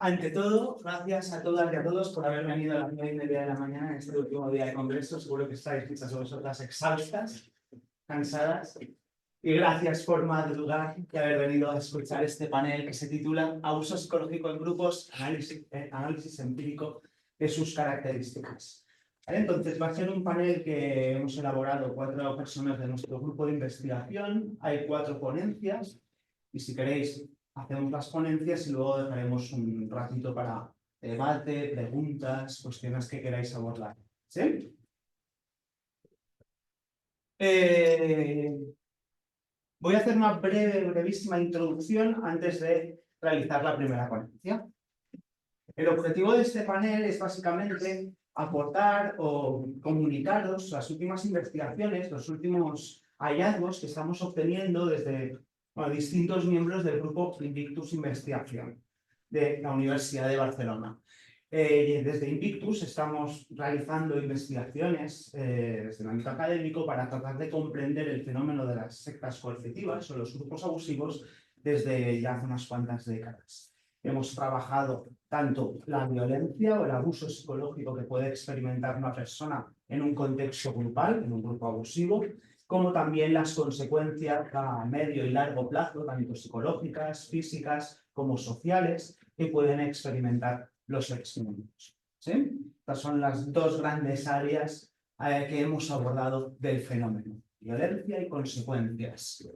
Ante todo, gracias a todas y a todos por haber venido a las 9:30 de la mañana en este último día de congreso. Seguro que estáis muchas de vosotras exhaustas, cansadas. Y gracias por madrugar y haber venido a escuchar este panel que se titula Abuso psicológico en grupos, análisis empírico de sus características. ¿Vale? Entonces va a ser un panel que hemos elaborado 4 personas de nuestro grupo de investigación. Hay 4 ponencias y si queréis hacemos las ponencias y luego dejaremos un ratito para debate, preguntas, cuestiones que queráis abordar. ¿Sí? Voy a hacer una brevísima introducción antes de realizar la primera ponencia. El objetivo de este panel es básicamente aportar o comunicaros las últimas investigaciones, los últimos hallazgos que estamos obteniendo desde distintos miembros del grupo Invictus Investigación de la Universidad de Barcelona. Desde Invictus estamos realizando investigaciones desde el ámbito académico para tratar de comprender el fenómeno de las sectas coercitivas o los grupos abusivos desde ya hace unas cuantas décadas. Hemos trabajado tanto la violencia o el abuso psicológico que puede experimentar una persona en un contexto grupal, en un grupo abusivo, como también las consecuencias a medio y largo plazo, tanto psicológicas, físicas como sociales, que pueden experimentar los exmiembros. ¿Sí? Estas son las 2 grandes áreas que hemos abordado del fenómeno, violencia y consecuencias.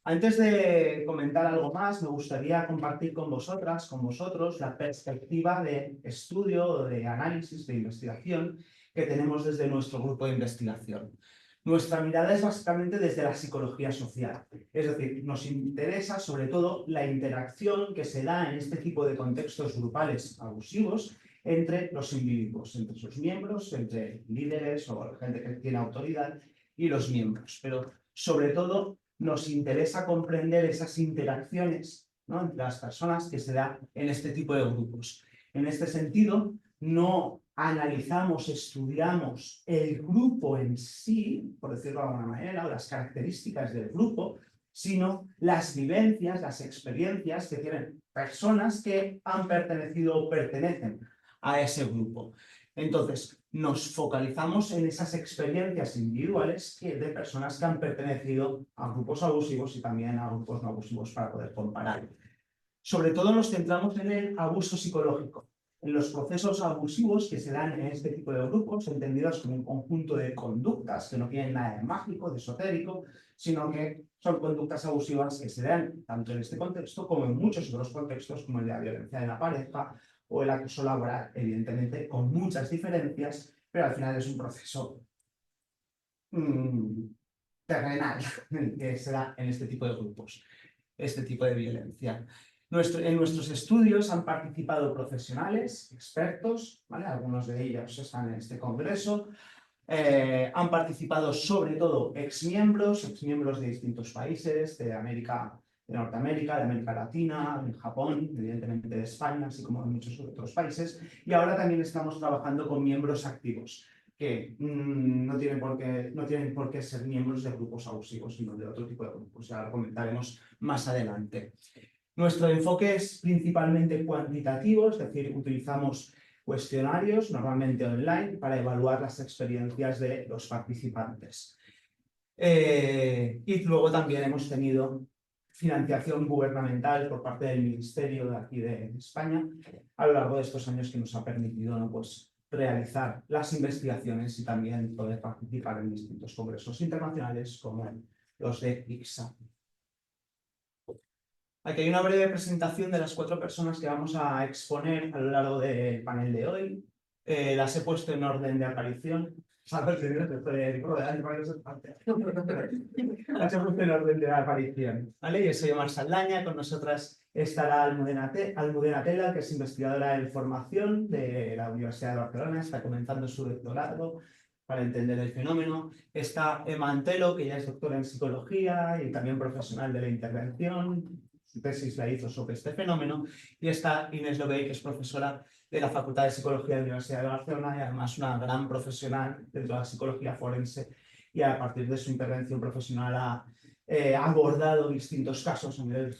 Antes de comentar algo más, me gustaría compartir con vosotras, con vosotros, la perspectiva de estudio o de análisis, de investigación que tenemos desde nuestro grupo de investigación. Nuestra mirada es básicamente desde la psicología social. Es decir, nos interesa sobre todo la interacción que se da en este tipo de contextos grupales abusivos entre los individuos, entre sus miembros, entre líderes o gente que tiene autoridad y los miembros. Pero sobre todo nos interesa comprender esas interacciones, ¿no?, entre las personas que se dan en este tipo de grupos. En este sentido, no analizamos, estudiamos el grupo en sí, por decirlo de alguna manera, o las características del grupo, sino las vivencias, las experiencias que tienen personas que han pertenecido o pertenecen a ese grupo. Entonces, nos focalizamos en esas experiencias individuales de personas que han pertenecido a grupos abusivos y también a grupos no abusivos para poder comparar. Sobre todo nos centramos en el abuso psicológico, en los procesos abusivos que se dan en este tipo de grupos, entendidos como un conjunto de conductas que no tienen nada de mágico, de esotérico, sino que son conductas abusivas que se dan tanto en este contexto como en muchos otros contextos, como el de la violencia de la pareja o el acoso laboral, evidentemente con muchas diferencias, pero al final es un proceso terrenal que se da en este tipo de grupos, este tipo de violencia. En nuestros estudios han participado profesionales, expertos, ¿vale? Algunos de ellos están en este congreso. Han participado sobre todo exmiembros de distintos países, de América, de Norteamérica, de América Latina, de Japón, evidentemente de España, así como de muchos otros países. Y ahora también estamos trabajando con miembros activos, que no tienen por qué ser miembros de grupos abusivos, sino de otro tipo de grupos. Ya lo comentaremos más adelante. Nuestro enfoque es principalmente cuantitativo, es decir, utilizamos cuestionarios, normalmente online, para evaluar las experiencias de los participantes. Y luego también hemos tenido financiación gubernamental por parte del Ministerio de aquí de España a lo largo de estos años, que nos ha permitido, ¿no?, pues, realizar las investigaciones y también poder participar en distintos congresos internacionales como los de ICSA. Aquí hay una breve presentación de las 4 personas que vamos a exponer a lo largo del panel de hoy. Las he puesto en orden de aparición. Las he puesto en orden de aparición. ¿Vale? Yo soy Omar Saldaña, con nosotras estará Almudena Tela, que es investigadora en formación de la Universidad de Barcelona, está comenzando su doctorado para entender el fenómeno. Está Emma Antelo, que ya es doctora en psicología y también profesional de la intervención. Su tesis la hizo sobre este fenómeno. Y está Inés Lobey, que es profesora de la Facultad de Psicología de la Universidad de Barcelona y además una gran profesional dentro de la psicología forense, y a partir de su intervención profesional ha abordado distintos casos a nivel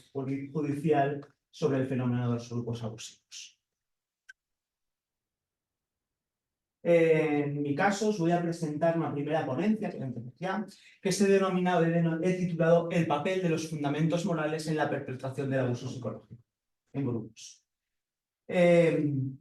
judicial sobre el fenómeno de los grupos abusivos. En mi caso, os voy a presentar una primera ponencia que he titulado El papel de los fundamentos morales en la perpetración del abuso psicológico en grupos.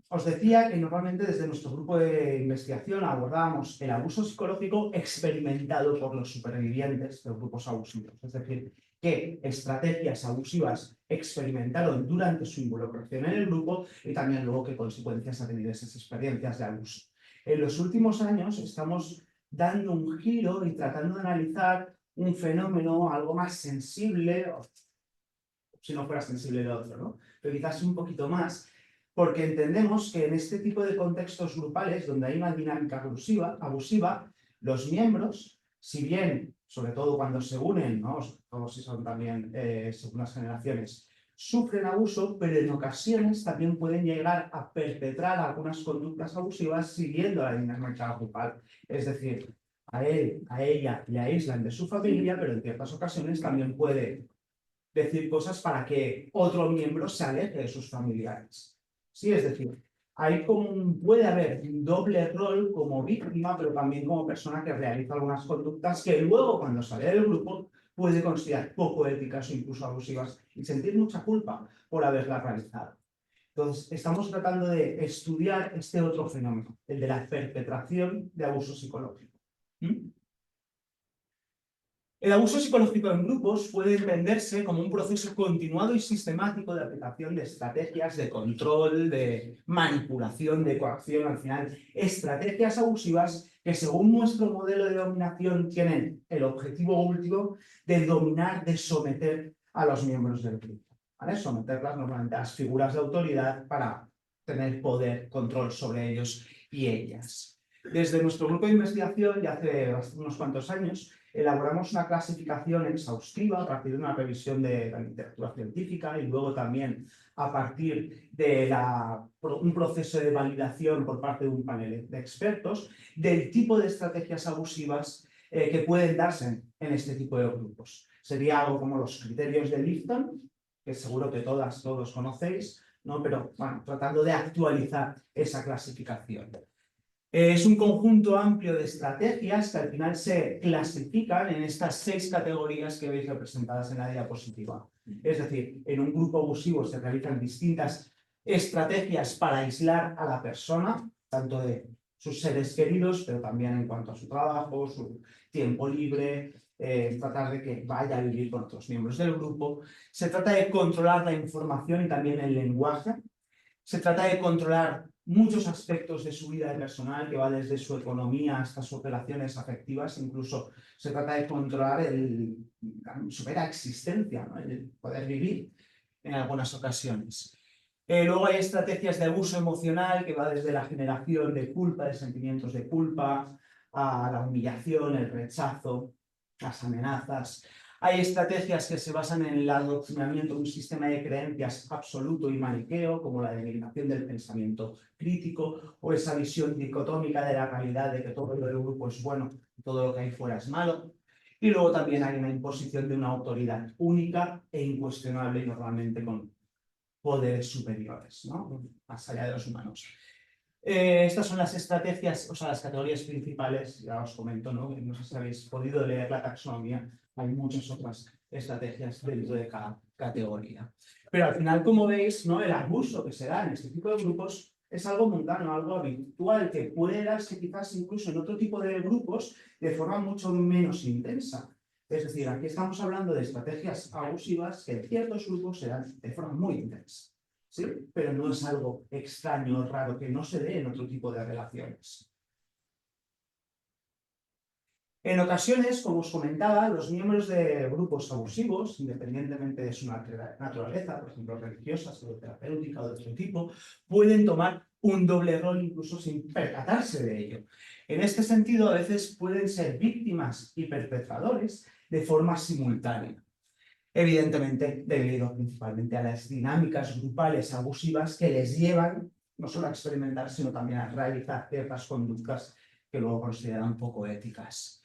Os decía que normalmente desde nuestro grupo de investigación abordábamos el abuso psicológico experimentado por los supervivientes de grupos abusivos, es decir, qué estrategias abusivas experimentaron durante su involucración en el grupo y también luego qué consecuencias han tenido esas experiencias de abuso. En los últimos años estamos dando un giro y tratando de analizar un fenómeno algo más sensible, si no fuera sensible el otro, ¿no? Pero quizás un poquito más, porque entendemos que en este tipo de contextos grupales, donde hay una dinámica abusiva, los miembros, si bien, sobre todo cuando se unen, ¿no? Todos si son también según las generaciones, sufren abuso, pero en ocasiones también pueden llegar a perpetrar algunas conductas abusivas siguiendo la dinámica grupal. Es decir, a él, a ella le aíslan de su familia, pero en ciertas ocasiones también puede decir cosas para que otro miembro se aleje de sus familiares. Sí, es decir, puede haber un doble rol como víctima, pero también como persona que realiza algunas conductas que luego, cuando sale del grupo, puede considerar poco éticas o incluso abusivas y sentir mucha culpa por haberlas realizado. Entonces, estamos tratando de estudiar este otro fenómeno, el de la perpetración de abuso psicológico. El abuso psicológico en grupos puede entenderse como un proceso continuado y sistemático de aplicación de estrategias de control, de manipulación, de coacción, al final, estrategias abusivas que según nuestro modelo de dominación tienen el objetivo último de dominar, de someter a los miembros del grupo, ¿vale? Someterlas normalmente a las figuras de autoridad para tener poder, control sobre ellos y ellas. Desde nuestro grupo de investigación, ya hace unos cuantos años, elaboramos una clasificación exhaustiva a partir de una revisión de la literatura científica y luego también a partir de un proceso de validación por parte de un panel de expertos del tipo de estrategias abusivas que pueden darse en este tipo de grupos. Sería algo como los criterios de Lifton, que seguro que todos conocéis, ¿no? Pero bueno, tratando de actualizar esa clasificación. Es un conjunto amplio de estrategias que al final se clasifican en estas 6 categorías que veis representadas en la diapositiva. Es decir, en un grupo abusivo se realizan distintas estrategias para aislar a la persona, tanto de sus seres queridos, pero también en cuanto a su trabajo, su tiempo libre, tratar de que vaya a vivir con otros miembros del grupo. Se trata de controlar la información y también el lenguaje. Se trata de controlar muchos aspectos de su vida personal, que va desde su economía hasta sus relaciones afectivas. Incluso se trata de controlar su mera existencia, ¿no? El poder vivir en algunas ocasiones. Luego hay estrategias de abuso emocional, que va desde la generación de culpa, de sentimientos de culpa, a la humillación, el rechazo, las amenazas. Hay estrategias que se basan en el adoctrinamiento de un sistema de creencias absoluto y maniqueo, como la eliminación del pensamiento crítico o esa visión dicotómica de la realidad de que todo lo del grupo es bueno y todo lo que hay fuera es malo. Y luego también hay una imposición de una autoridad única e incuestionable y normalmente con poderes superiores, ¿no? Más allá de los humanos. Estas son las estrategias, o sea, las categorías principales, ya os comento, ¿no? No sé si habéis podido leer la taxonomía, hay muchas otras estrategias dentro de cada categoría. Pero al final, como veis, ¿no? El abuso que se da en este tipo de grupos es algo mundano, algo habitual, que puede darse quizás incluso en otro tipo de grupos de forma mucho menos intensa. Es decir, aquí estamos hablando de estrategias abusivas que en ciertos grupos se dan de forma muy intensa. ¿Sí? Pero no es algo extraño, raro, que no se dé en otro tipo de relaciones. En ocasiones, como os comentaba, los miembros de grupos abusivos, independientemente de su naturaleza, por ejemplo, religiosa, psicoterapéutica o de otro tipo, pueden tomar un doble rol incluso sin percatarse de ello. En este sentido, a veces pueden ser víctimas y perpetradores de forma simultánea. Evidentemente, debido principalmente a las dinámicas grupales abusivas que les llevan no solo a experimentar, sino también a realizar ciertas conductas que luego consideran poco éticas.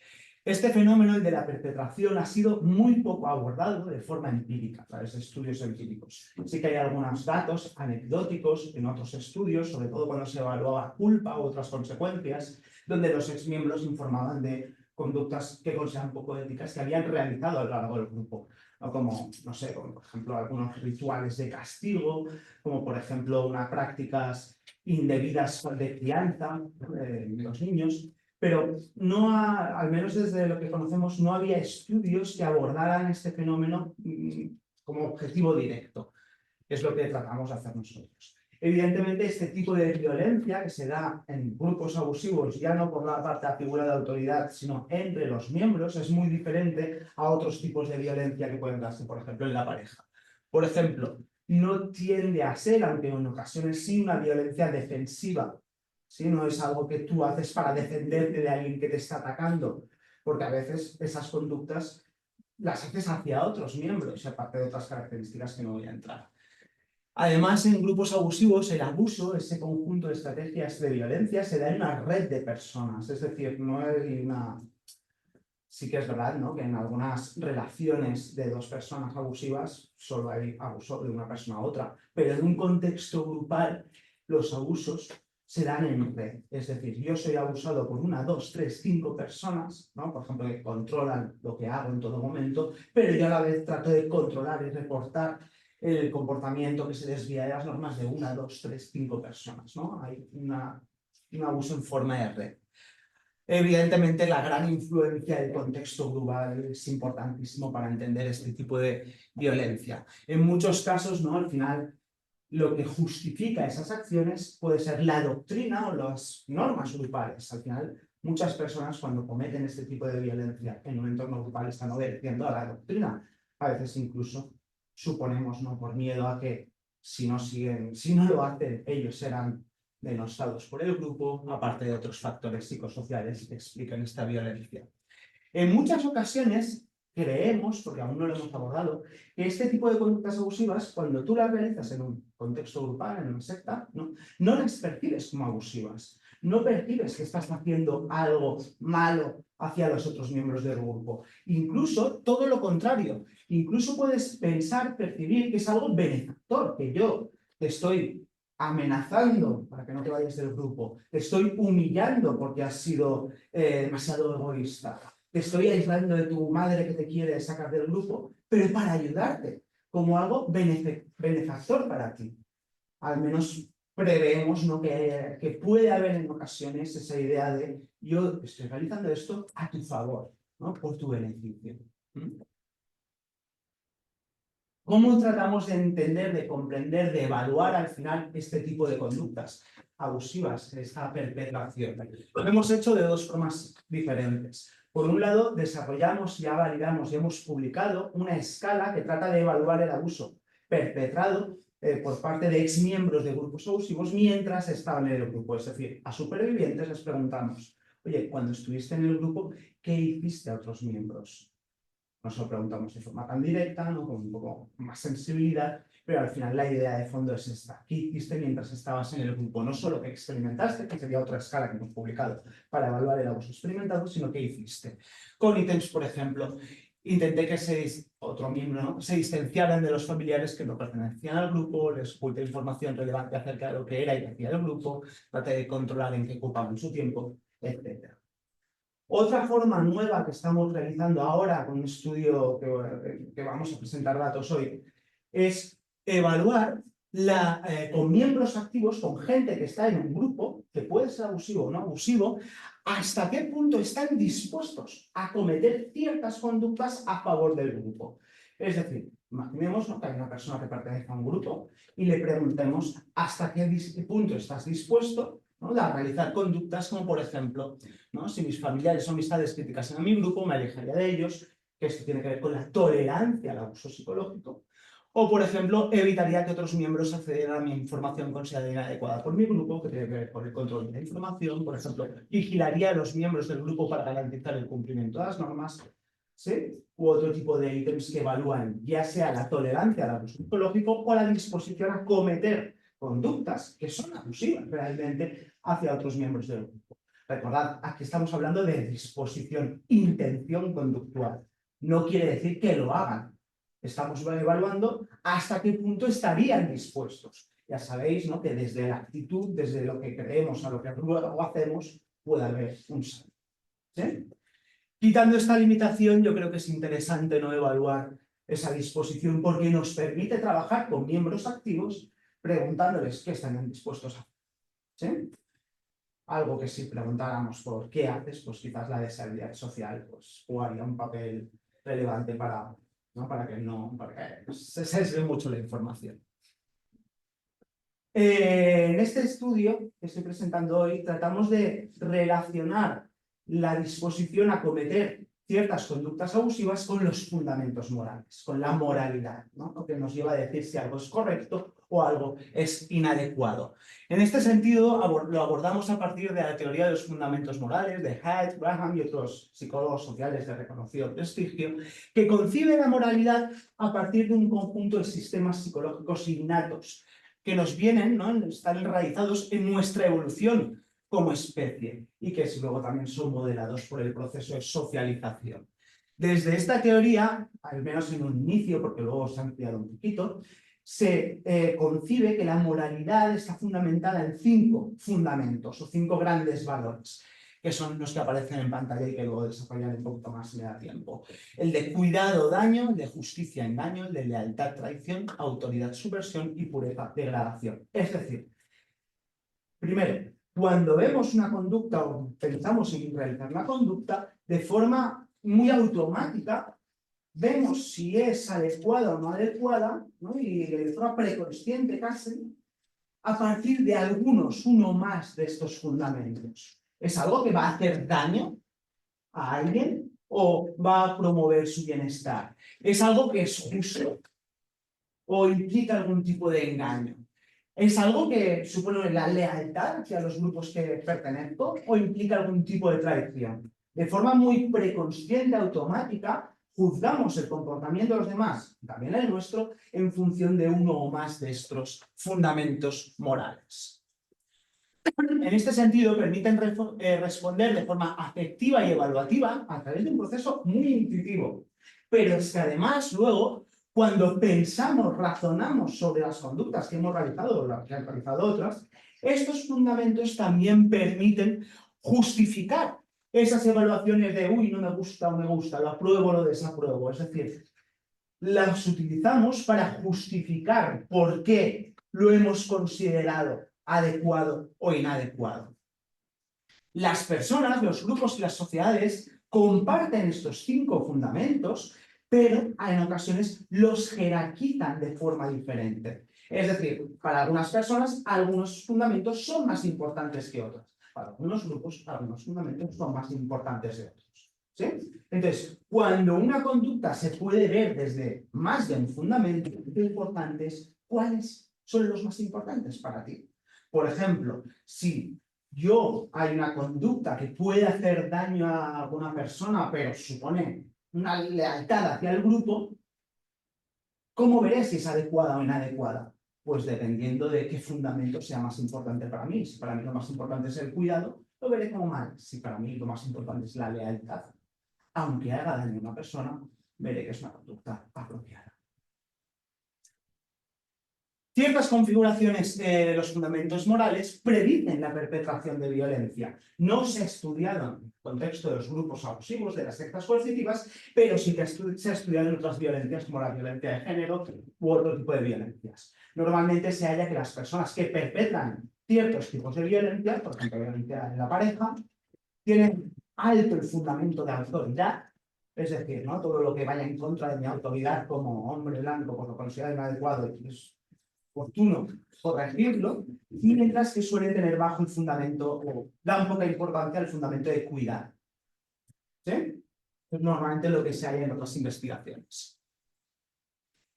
Este fenómeno, el de la perpetración, ha sido muy poco abordado de forma empírica, a través de estudios empíricos. Sí que hay algunos datos anecdóticos en otros estudios, sobre todo cuando se evaluaba culpa u otras consecuencias, donde los exmiembros informaban de conductas que consideran poco éticas que habían realizado a lo largo del grupo, ¿no? Como, no sé, como por ejemplo algunos rituales de castigo, como por ejemplo unas prácticas indebidas de crianza de los niños, pero no al menos desde lo que conocemos, no había estudios que abordaran este fenómeno como objetivo directo, que es lo que tratamos de hacer nosotros. Evidentemente, este tipo de violencia que se da en grupos abusivos, ya no por la parte de la figura de autoridad, sino entre los miembros, es muy diferente a otros tipos de violencia que pueden darse, por ejemplo, en la pareja. Por ejemplo, no tiende a ser, aunque en ocasiones sí, una violencia defensiva. ¿Sí? No es algo que tú haces para defenderte de alguien que te está atacando, porque a veces esas conductas las haces hacia otros miembros, aparte de otras características que no voy a entrar. Además, en grupos abusivos, el abuso, ese conjunto de estrategias de violencia, se da en una red de personas. Es decir, no es una... Sí que es verdad, ¿no?, que en algunas relaciones de dos personas abusivas solo hay abuso de una persona a otra, pero en un contexto grupal los abusos se dan en red. Es decir, yo soy abusado por una, dos, tres, cinco personas, ¿no?, por ejemplo, que controlan lo que hago en todo momento, pero yo a la vez trato de controlar y reportar el comportamiento que se desvía de las normas de una, dos, tres, cinco personas, ¿no? Hay un abuso en forma de red. Evidentemente, la gran influencia del contexto global es importantísimo para entender este tipo de violencia. En muchos casos, ¿no?, al final, lo que justifica esas acciones puede ser la doctrina o las normas grupales. Al final, muchas personas cuando cometen este tipo de violencia en un entorno grupal están obedeciendo a la doctrina. A veces incluso suponemos, ¿no?, por miedo a que si no lo hacen, ellos serán denostados por el grupo, aparte de otros factores psicosociales que explican esta violencia. En muchas ocasiones creemos, porque aún no lo hemos abordado, que este tipo de conductas abusivas, cuando tú las realizas en un contexto grupal, en una secta, no las percibes como abusivas. No percibes que estás haciendo algo malo hacia los otros miembros del grupo. Incluso todo lo contrario. Incluso puedes pensar, percibir que es algo benefactor, que yo te estoy amenazando para que no te vayas del grupo, te estoy humillando porque has sido demasiado egoísta, te estoy aislando de tu madre que te quiere sacar del grupo, pero para ayudarte, como algo benefactor para ti. Al menos preveemos, ¿no?, que puede haber en ocasiones esa idea de yo estoy realizando esto a tu favor, ¿no?, por tu beneficio. ¿Cómo tratamos de entender, de comprender, de evaluar al final este tipo de conductas abusivas, esta perpetración? Lo hemos hecho de dos formas diferentes. Por un lado, desarrollamos, ya validamos y hemos publicado una escala que trata de evaluar el abuso perpetrado por parte de exmiembros de grupos abusivos mientras estaban en el grupo. Es decir, a supervivientes les preguntamos, oye, cuando estuviste en el grupo, ¿qué hiciste a otros miembros? Nos lo preguntamos de forma tan directa, ¿no?, con un poco más sensibilidad, pero al final la idea de fondo es esta. ¿Qué hiciste mientras estabas en el grupo? No solo que experimentaste, que sería otra escala que hemos publicado para evaluar el abuso experimentado, sino qué hiciste. Con ítems, por ejemplo, intenté que otro miembro, ¿no?, se distanciaran de los familiares que no pertenecían al grupo, les oculté información relevante acerca de lo que era y hacía el grupo, traté de controlar en qué ocupaban su tiempo, etc. Otra forma nueva que estamos realizando ahora con un estudio que vamos a presentar datos hoy es evaluar con miembros activos, con gente que está en un grupo, que puede ser abusivo o no abusivo, hasta qué punto están dispuestos a cometer ciertas conductas a favor del grupo. Es decir, imaginemos, ¿no?, que hay una persona que pertenece a un grupo y le preguntemos hasta qué punto estás dispuesto, ¿no?, a realizar conductas como, por ejemplo, ¿no?, si mis familiares o amistades criticasen a mi grupo, me alejaría de ellos, que esto tiene que ver con la tolerancia al abuso psicológico. O, por ejemplo, evitaría que otros miembros accedieran a mi información considerada inadecuada por mi grupo, que tiene que ver con el control de la información. Por ejemplo, vigilaría a los miembros del grupo para garantizar el cumplimiento de las normas, ¿sí? U otro tipo de ítems que evalúan ya sea la tolerancia al abuso psicológico o la disposición a cometer conductas que son abusivas realmente hacia otros miembros del grupo. Recordad, aquí estamos hablando de disposición, intención conductual. No quiere decir que lo hagan. Estamos evaluando hasta qué punto estarían dispuestos. Ya sabéis, ¿no?, que desde la actitud, desde lo que creemos a lo que luego hacemos, puede haber un salto. ¿Sí? Quitando esta limitación, yo creo que es interesante no evaluar esa disposición porque nos permite trabajar con miembros activos preguntándoles qué están dispuestos a hacer. ¿Sí? Algo que si preguntáramos por qué haces, pues quizás la desigualdad social pues, jugaría un papel relevante para que se sesgue mucho la información. En este estudio que estoy presentando hoy, tratamos de relacionar la disposición a cometer ciertas conductas abusivas con los fundamentos morales, con la moralidad, ¿no?, lo que nos lleva a decir si algo es correcto o algo es inadecuado. En este sentido, lo abordamos a partir de la teoría de los fundamentos morales de Haidt, Graham y otros psicólogos sociales de reconocido prestigio, que conciben la moralidad a partir de un conjunto de sistemas psicológicos innatos que nos vienen, ¿no?, están enraizados en nuestra evolución como especie y que luego también son modelados por el proceso de socialización. Desde esta teoría, al menos en un inicio, porque luego se ha ampliado un poquito, se concibe que la moralidad está fundamentada en 5 fundamentos o 5 grandes valores, que son los que aparecen en pantalla y que luego desarrollaré un poquito más si me da tiempo. El de cuidado, daño, el de justicia, engaño, el de lealtad, traición, autoridad, subversión y pureza, degradación. Es decir, primero, cuando vemos una conducta o pensamos en realizar una conducta, de forma muy automática, vemos si es adecuada o no adecuada, ¿no?, y de forma preconsciente casi, a partir de uno más de estos fundamentos. ¿Es algo que va a hacer daño a alguien o va a promover su bienestar? ¿Es algo que es justo o implica algún tipo de engaño? ¿Es algo que supone la lealtad hacia los grupos que pertenezco o implica algún tipo de traición? De forma muy preconsciente, automática, juzgamos el comportamiento de los demás, también el nuestro, en función de uno o más de estos fundamentos morales. En este sentido, permiten responder de forma afectiva y evaluativa a través de un proceso muy intuitivo. Pero es que además, luego, cuando pensamos, razonamos sobre las conductas que hemos realizado o las que han realizado otras, estos fundamentos también permiten justificar esas evaluaciones de uy, no me gusta o me gusta, lo apruebo o lo desapruebo. Es decir, las utilizamos para justificar por qué lo hemos considerado adecuado o inadecuado. Las personas, los grupos y las sociedades comparten estos 5 fundamentos, pero en ocasiones los jerarquizan de forma diferente. Es decir, para algunas personas, algunos fundamentos son más importantes que otros. Para algunos grupos, algunos fundamentos son más importantes que otros. ¿Sí? Entonces, cuando una conducta se puede ver desde más de un fundamento, lo importante es cuáles son los más importantes para ti. Por ejemplo, si hay una conducta que puede hacer daño a alguna persona, pero supone una lealtad hacia el grupo, ¿cómo veré si es adecuada o inadecuada? Pues dependiendo de qué fundamento sea más importante para mí. Si para mí lo más importante es el cuidado, lo veré como mal. Si para mí lo más importante es la lealtad, aunque haga daño a una persona, veré que es una conducta apropiada. Ciertas configuraciones de los fundamentos morales predicen la perpetración de violencia. No se ha estudiado en el contexto de los grupos abusivos, de las sectas coercitivas, pero sí que se ha estudiado en otras violencias, como la violencia de género u otro tipo de violencias. Normalmente se halla que las personas que perpetran ciertos tipos de violencia, por ejemplo, violencia en la pareja, tienen alto el fundamento de autoridad, es decir, ¿no?, todo lo que vaya en contra de mi autoridad como hombre blanco, por lo considerado inadecuado, es oportuno corregirlo, mientras que suele tener bajo el fundamento, o da poca importancia al fundamento de cuidar. ¿Sí? Es normalmente lo que se halla en otras investigaciones.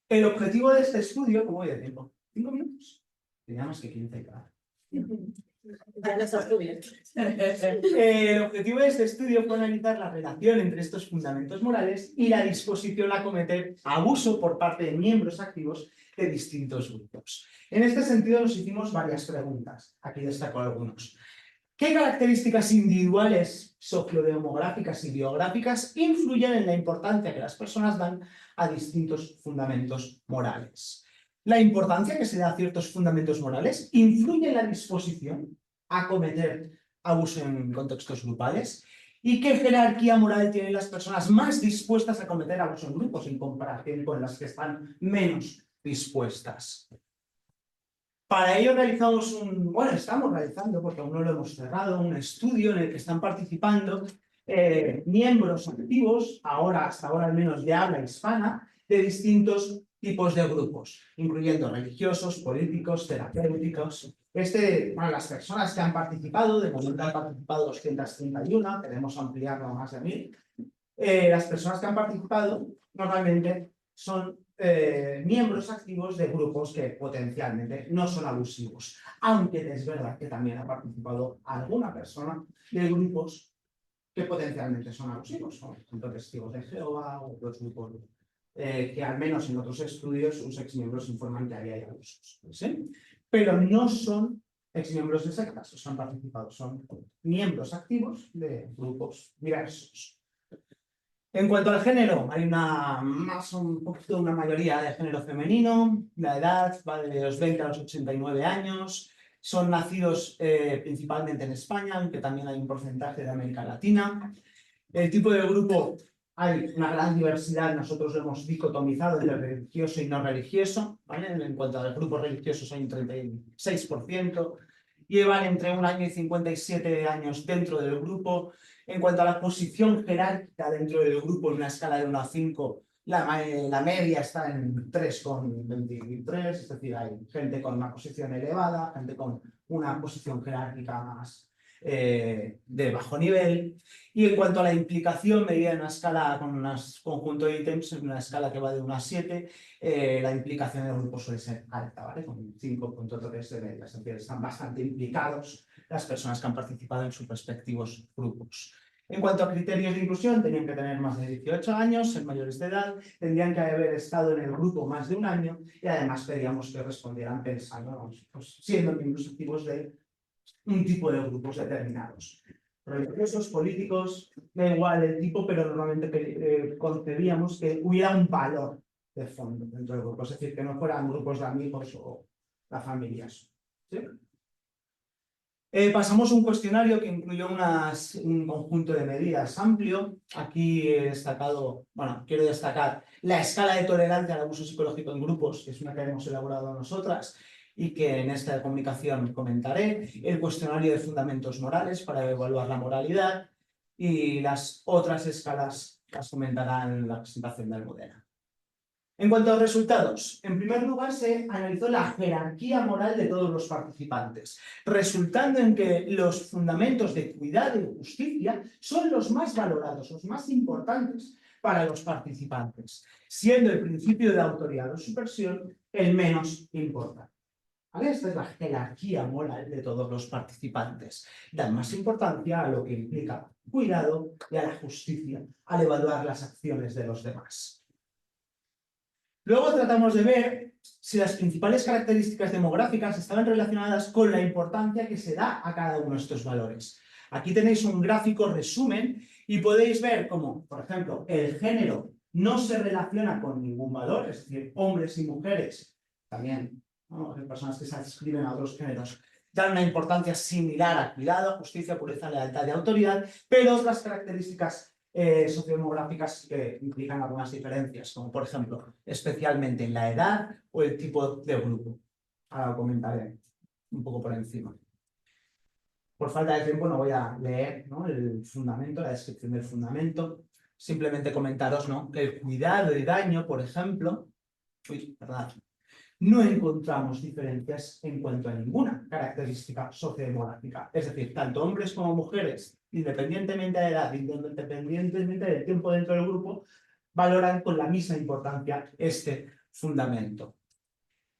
El objetivo de este estudio, ¿cómo voy de tiempo? ¿5 minutos? Tenía más que 15 cada. Ya lo estás bien. El objetivo de este estudio fue analizar la relación entre estos fundamentos morales y la disposición a cometer abuso por parte de miembros activos de distintos grupos. En este sentido nos hicimos varias preguntas. Aquí destaco algunos. ¿Qué características individuales, sociodemográficas y biográficas influyen en la importancia que las personas dan a distintos fundamentos morales? La importancia que se da a ciertos fundamentos morales influye en la disposición a cometer abuso en contextos grupales. ¿Y qué jerarquía moral tienen las personas más dispuestas a cometer abuso en grupos en comparación con las que están menos dispuestas? Para ello estamos realizando, porque aún no lo hemos cerrado, un estudio en el que están participando miembros activos, hasta ahora al menos de habla hispana, de distintos tipos de grupos, incluyendo religiosos, políticos, terapéuticos. Las personas que han participado, de momento han participado 231, queremos ampliarlo a más de 1000. Las personas que han participado normalmente son miembros activos de grupos que potencialmente no son abusivos, aunque es verdad que también ha participado alguna persona de grupos que potencialmente son abusivos, como por ejemplo testigos de Jehová o otros grupos que al menos en otros estudios sus exmiembros informan que había abusos, ¿sí? Pero no son exmiembros de sectas, han participado, son miembros activos de grupos diversos. En cuanto al género, hay un poquito una mayoría de género femenino, la edad va de los 20 a los 89 años, son nacidos principalmente en España, aunque también hay un porcentaje de América Latina. El tipo de grupo, hay una gran diversidad, nosotros lo hemos dicotomizado entre religioso y no religioso, ¿vale? En cuanto a los grupos religiosos hay un 36%, llevan entre 1 año y 57 años dentro del grupo. En cuanto a la posición jerárquica dentro del grupo, en una escala de 1 a 5, la media está en 3,23, es decir, hay gente con una posición elevada, gente con una posición jerárquica más de bajo nivel. Y en cuanto a la implicación, medida en una escala con un conjunto de ítems, en una escala que va de 1 a 7, la implicación del grupo suele ser alta, ¿vale? Con 5,3 de media, es decir, están bastante implicados las personas que han participado en sus respectivos grupos. En cuanto a criterios de inclusión, tenían que tener más de 18 años, ser mayores de edad, tendrían que haber estado en el grupo más de 1 año y además pedíamos que respondieran pensando, pues, siendo miembros activos de un tipo de grupos determinados. Religiosos, políticos, da igual el tipo, pero normalmente concebíamos que hubiera un valor de fondo dentro del grupo, es decir, que no fueran grupos de amigos o las familias. ¿Sí? Pasamos un cuestionario que incluyó un conjunto de medidas amplio. Aquí he destacado, quiero destacar la escala de tolerancia al abuso psicológico en grupos, que es una que hemos elaborado nosotras y que en esta comunicación comentaré, el cuestionario de fundamentos morales para evaluar la moralidad y las otras escalas las comentará en la presentación de Almudena. En cuanto a los resultados, en primer lugar se analizó la jerarquía moral de todos los participantes, resultando en que los fundamentos de cuidado y justicia son los más valorados, los más importantes para los participantes, siendo el principio de autoridad o supervisión el menos importante. ¿Vale? Esta es la jerarquía moral de todos los participantes. Dan más importancia a lo que implica cuidado y a la justicia al evaluar las acciones de los demás. Luego tratamos de ver si las principales características demográficas estaban relacionadas con la importancia que se da a cada uno de estos valores. Aquí tenéis un gráfico resumen y podéis ver cómo, por ejemplo, el género no se relaciona con ningún valor, es decir, hombres y mujeres, también, ¿no? Hay personas que se adscriben a otros géneros, dan una importancia similar a cuidado, justicia, pureza, lealtad y autoridad, pero otras características sociodemográficas que implican algunas diferencias, como por ejemplo, especialmente en la edad o el tipo de grupo. Ahora lo comentaré un poco por encima. Por falta de tiempo no voy a leer, ¿no?, el fundamento, la descripción del fundamento. Simplemente comentaros, ¿no?, que el cuidado y daño, por ejemplo, no encontramos diferencias en cuanto a ninguna característica sociodemográfica. Es decir, tanto hombres como mujeres, independientemente de la edad, independientemente del tiempo dentro del grupo, valoran con la misma importancia este fundamento.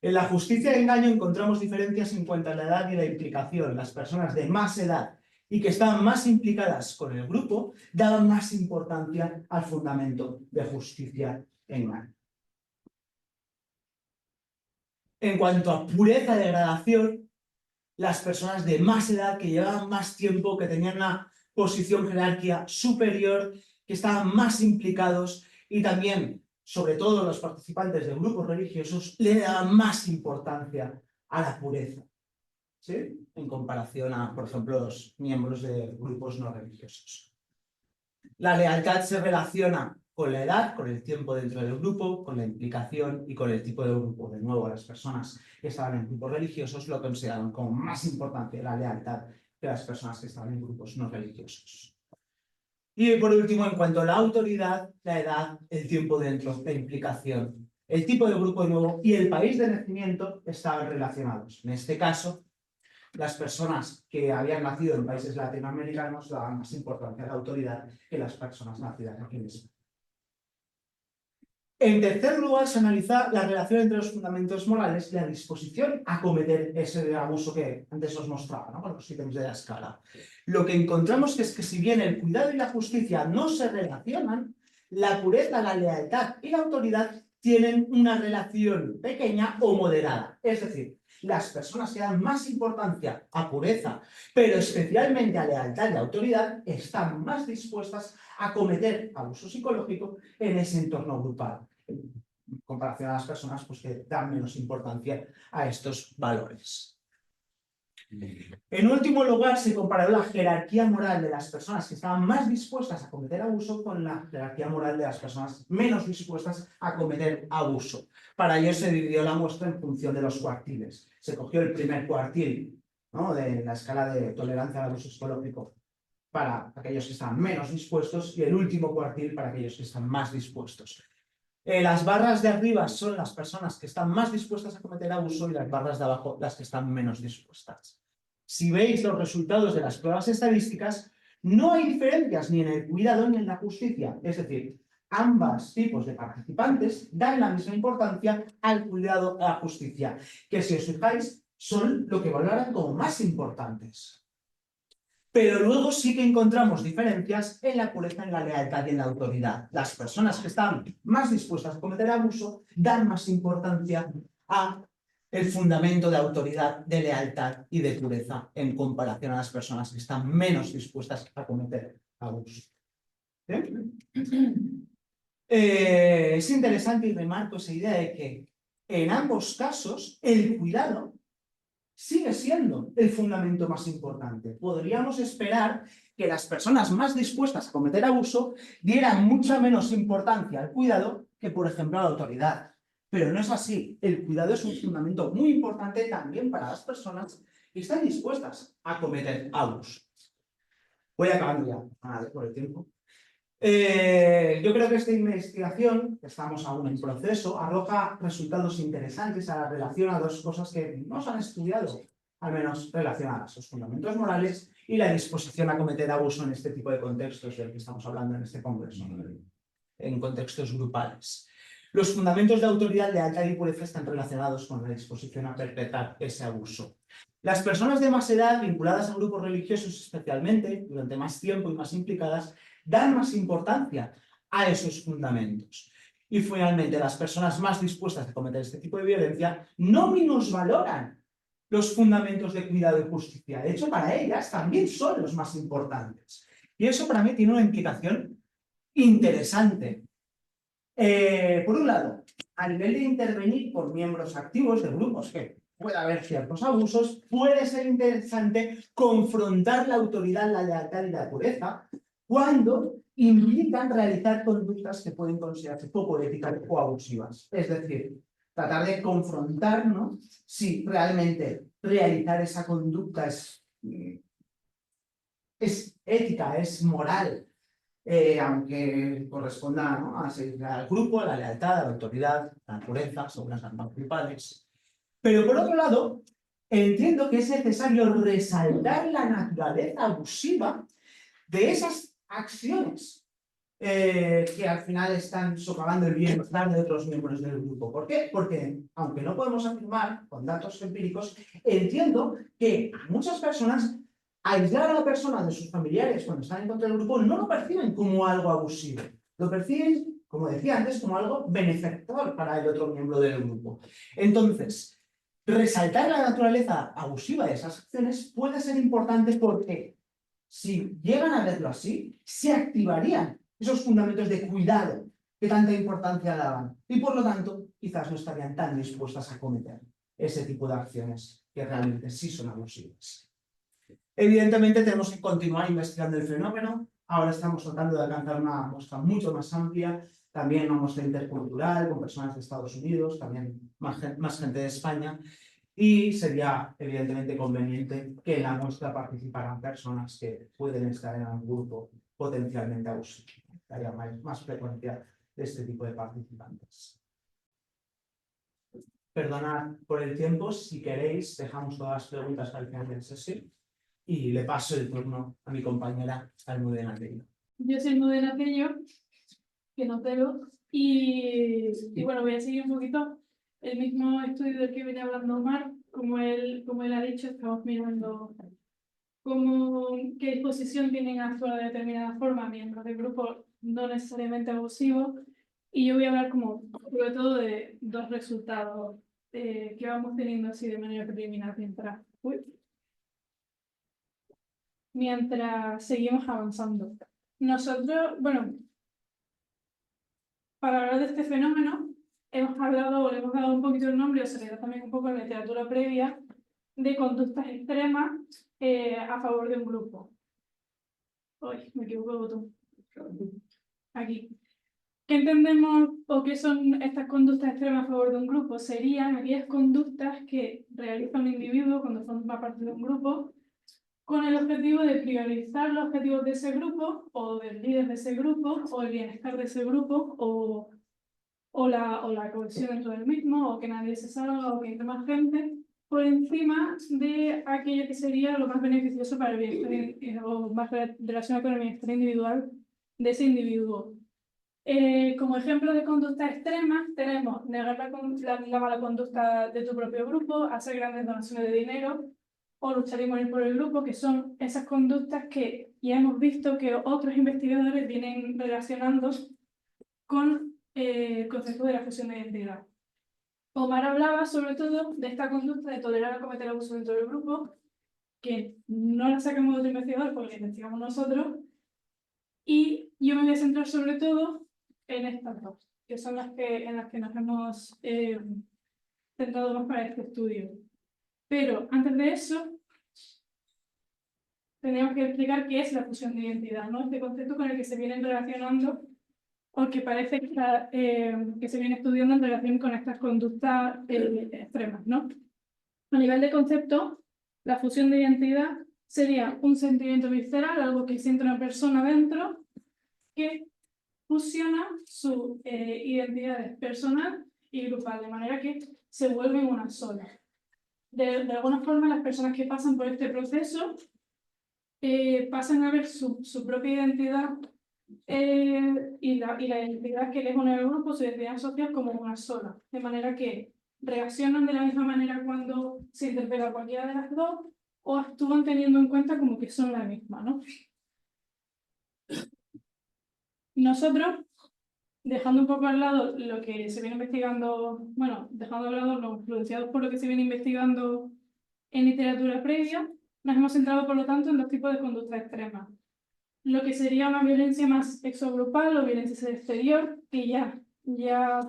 En la justicia y engaño encontramos diferencias en cuanto a la edad y la implicación. Las personas de más edad y que estaban más implicadas con el grupo daban más importancia al fundamento de justicia y engaño. En cuanto a pureza y degradación, las personas de más edad, que llevaban más tiempo, que tenían una posición jerárquica superior, que estaban más implicados y también, sobre todo los participantes de grupos religiosos, le daban más importancia a la pureza, ¿sí? En comparación a, por ejemplo, los miembros de grupos no religiosos. La lealtad se relaciona con la edad, con el tiempo dentro del grupo, con la implicación y con el tipo de grupo. De nuevo, las personas que estaban en grupos religiosos lo consideraban como más importante la lealtad que las personas que estaban en grupos no religiosos. Y por último, en cuanto a la autoridad, la edad, el tiempo dentro, la implicación, el tipo de grupo de nuevo y el país de nacimiento estaban relacionados. En este caso, las personas que habían nacido en países latinoamericanos daban más importancia a la autoridad que las personas nacidas aquí en España. En tercer lugar, se analiza la relación entre los fundamentos morales y la disposición a cometer ese abuso que antes os mostraba, ¿no? Con los ítems de la escala. Lo que encontramos es que si bien el cuidado y la justicia no se relacionan, la pureza, la lealtad y la autoridad tienen una relación pequeña o moderada. Es decir, las personas que dan más importancia a pureza, pero especialmente a lealtad y autoridad, están más dispuestas a cometer abuso psicológico en ese entorno grupal, en comparación a las personas pues, que dan menos importancia a estos valores. En último lugar, se comparó la jerarquía moral de las personas que estaban más dispuestas a cometer abuso con la jerarquía moral de las personas menos dispuestas a cometer abuso. Para ello se dividió la muestra en función de los cuartiles. Se cogió el primer cuartil, ¿no?, de la escala de tolerancia al abuso psicológico para aquellos que están menos dispuestos y el último cuartil para aquellos que están más dispuestos. Las barras de arriba son las personas que están más dispuestas a cometer abuso y las barras de abajo las que están menos dispuestas. Si veis los resultados de las pruebas estadísticas, no hay diferencias ni en el cuidado ni en la justicia. Es decir, ambos tipos de participantes dan la misma importancia al cuidado y a la justicia, que si os fijáis son lo que valoran como más importantes. Pero luego sí que encontramos diferencias en la pureza, en la lealtad y en la autoridad. Las personas que están más dispuestas a cometer abuso dan más importancia a el fundamento de autoridad, de lealtad y de pureza en comparación a las personas que están menos dispuestas a cometer abuso. Es interesante y remarco esa idea de que en ambos casos el cuidado sigue siendo el fundamento más importante. Podríamos esperar que las personas más dispuestas a cometer abuso dieran mucha menos importancia al cuidado que, por ejemplo, a la autoridad. Pero no es así. El cuidado es un fundamento muy importante también para las personas que están dispuestas a cometer abuso. Voy acabando ya, por el tiempo. Yo creo que esta investigación, que estamos aún en proceso, arroja resultados interesantes a la relación a dos cosas que no se han estudiado, al menos relacionadas, los fundamentos morales y la disposición a cometer abuso en este tipo de contextos del que estamos hablando en este congreso, en contextos grupales. Los fundamentos de autoridad, lealtad y pureza están relacionados con la disposición a perpetrar ese abuso. Las personas de más edad, vinculadas a grupos religiosos especialmente, durante más tiempo y más implicadas, dan más importancia a esos fundamentos. Y finalmente, las personas más dispuestas a cometer este tipo de violencia no minusvaloran los fundamentos de cuidado y justicia. De hecho, para ellas también son los más importantes. Y eso para mí tiene una implicación interesante. Por un lado, a nivel de intervenir por miembros activos de grupos que puede haber ciertos abusos, puede ser interesante confrontar la autoridad, la lealtad y la pureza cuando implican realizar conductas que pueden considerarse poco éticas o abusivas. Es decir, tratar de confrontar, ¿no?, si realmente realizar esa conducta es ética, es moral, aunque corresponda, ¿no?, a seguir al grupo, a la lealtad, a la autoridad, a la pureza, son las normas principales. Pero por otro lado, entiendo que es necesario resaltar la naturaleza abusiva de esas acciones que al final están socavando el bienestar de otros miembros del grupo. ¿Por qué? Porque, aunque no podemos afirmar con datos empíricos, entiendo que muchas personas, aislar a la persona de sus familiares cuando están en contra del grupo, no lo perciben como algo abusivo. Lo perciben, como decía antes, como algo benefactor para el otro miembro del grupo. Entonces, Resaltar la naturaleza abusiva de esas acciones puede ser importante porque si llegan a verlo así, se activarían esos fundamentos de cuidado que tanta importancia daban y por lo tanto quizás no estarían tan dispuestas a cometer ese tipo de acciones que realmente sí son abusivas. Evidentemente tenemos que continuar investigando el fenómeno. Ahora estamos tratando de alcanzar una muestra mucho más amplia, también una muestra intercultural con personas de Estados Unidos, también más gente de España, y sería evidentemente conveniente que en la muestra participaran personas que pueden estar en un grupo potencialmente abusivo. Haya más frecuencia de este tipo de participantes. Perdonad por el tiempo, si queréis dejamos todas las preguntas al final de la sesión y le paso el turno a mi compañera Almudena Tello. Yo soy Almudena Tello, que no pelo, y bueno, voy a seguir un poquito el mismo estudio del que venía hablando Omar. Como él ha dicho, estamos mirando qué disposición tienen a actuar de determinada forma miembros de grupos no necesariamente abusivos, y yo voy a hablar como sobre todo de dos resultados que vamos teniendo así de manera preliminar mientras seguimos avanzando. Nosotros, bueno, para hablar de este fenómeno, hemos hablado, o le hemos dado un poquito el nombre, o se le da también un poco en la literatura previa, de conductas extremas a favor de un grupo. Uy, me equivoco de botón. Aquí. ¿Qué entendemos o qué son estas conductas extremas a favor de un grupo? Serían aquellas conductas que realiza un individuo cuando forma parte de un grupo con el objetivo de priorizar los objetivos de ese grupo o del líder de ese grupo o el bienestar de ese grupo o la cohesión dentro del mismo o que nadie se salga o que entre más gente por encima de aquello que sería lo más beneficioso para el bienestar o más relacionado con el bienestar individual de ese individuo. Como ejemplo de conductas extremas tenemos negar la mala conducta de tu propio grupo, hacer grandes donaciones de dinero o luchar y morir por el grupo, que son esas conductas que ya hemos visto que otros investigadores vienen relacionando con el concepto de la fusión de identidad. Omar hablaba sobre todo de esta conducta de tolerar o cometer abuso dentro del grupo, que no la sacamos de otro investigador porque la investigamos nosotros, y yo me voy a centrar sobre todo en estas dos, que son en las que nos hemos centrado más para este estudio. Pero antes de eso, tendríamos que explicar qué es la fusión de identidad, ¿no? Este concepto con el que se vienen relacionando o que parece que se viene estudiando en relación con estas conductas extremas, ¿no? A nivel de concepto, la fusión de identidad sería un sentimiento visceral, algo que siente una persona dentro, que fusiona su identidad personal y grupal, de manera que se vuelven una sola. De alguna forma, las personas que pasan por este proceso pasan a ver su propia identidad y la identidad que les une al grupo, su identidad social, como una sola. De manera que reaccionan de la misma manera cuando se interpela a cualquiera de las dos o actúan teniendo en cuenta como que son la misma, ¿no? Nosotros, dejando un poco al lado lo que se viene investigando, bueno, dejando al lado los influenciados por lo que se viene investigando en literatura previa, nos hemos centrado, por lo tanto, en dos tipos de conducta extrema. Lo que sería una violencia más exogrupal o violencia exterior, que ya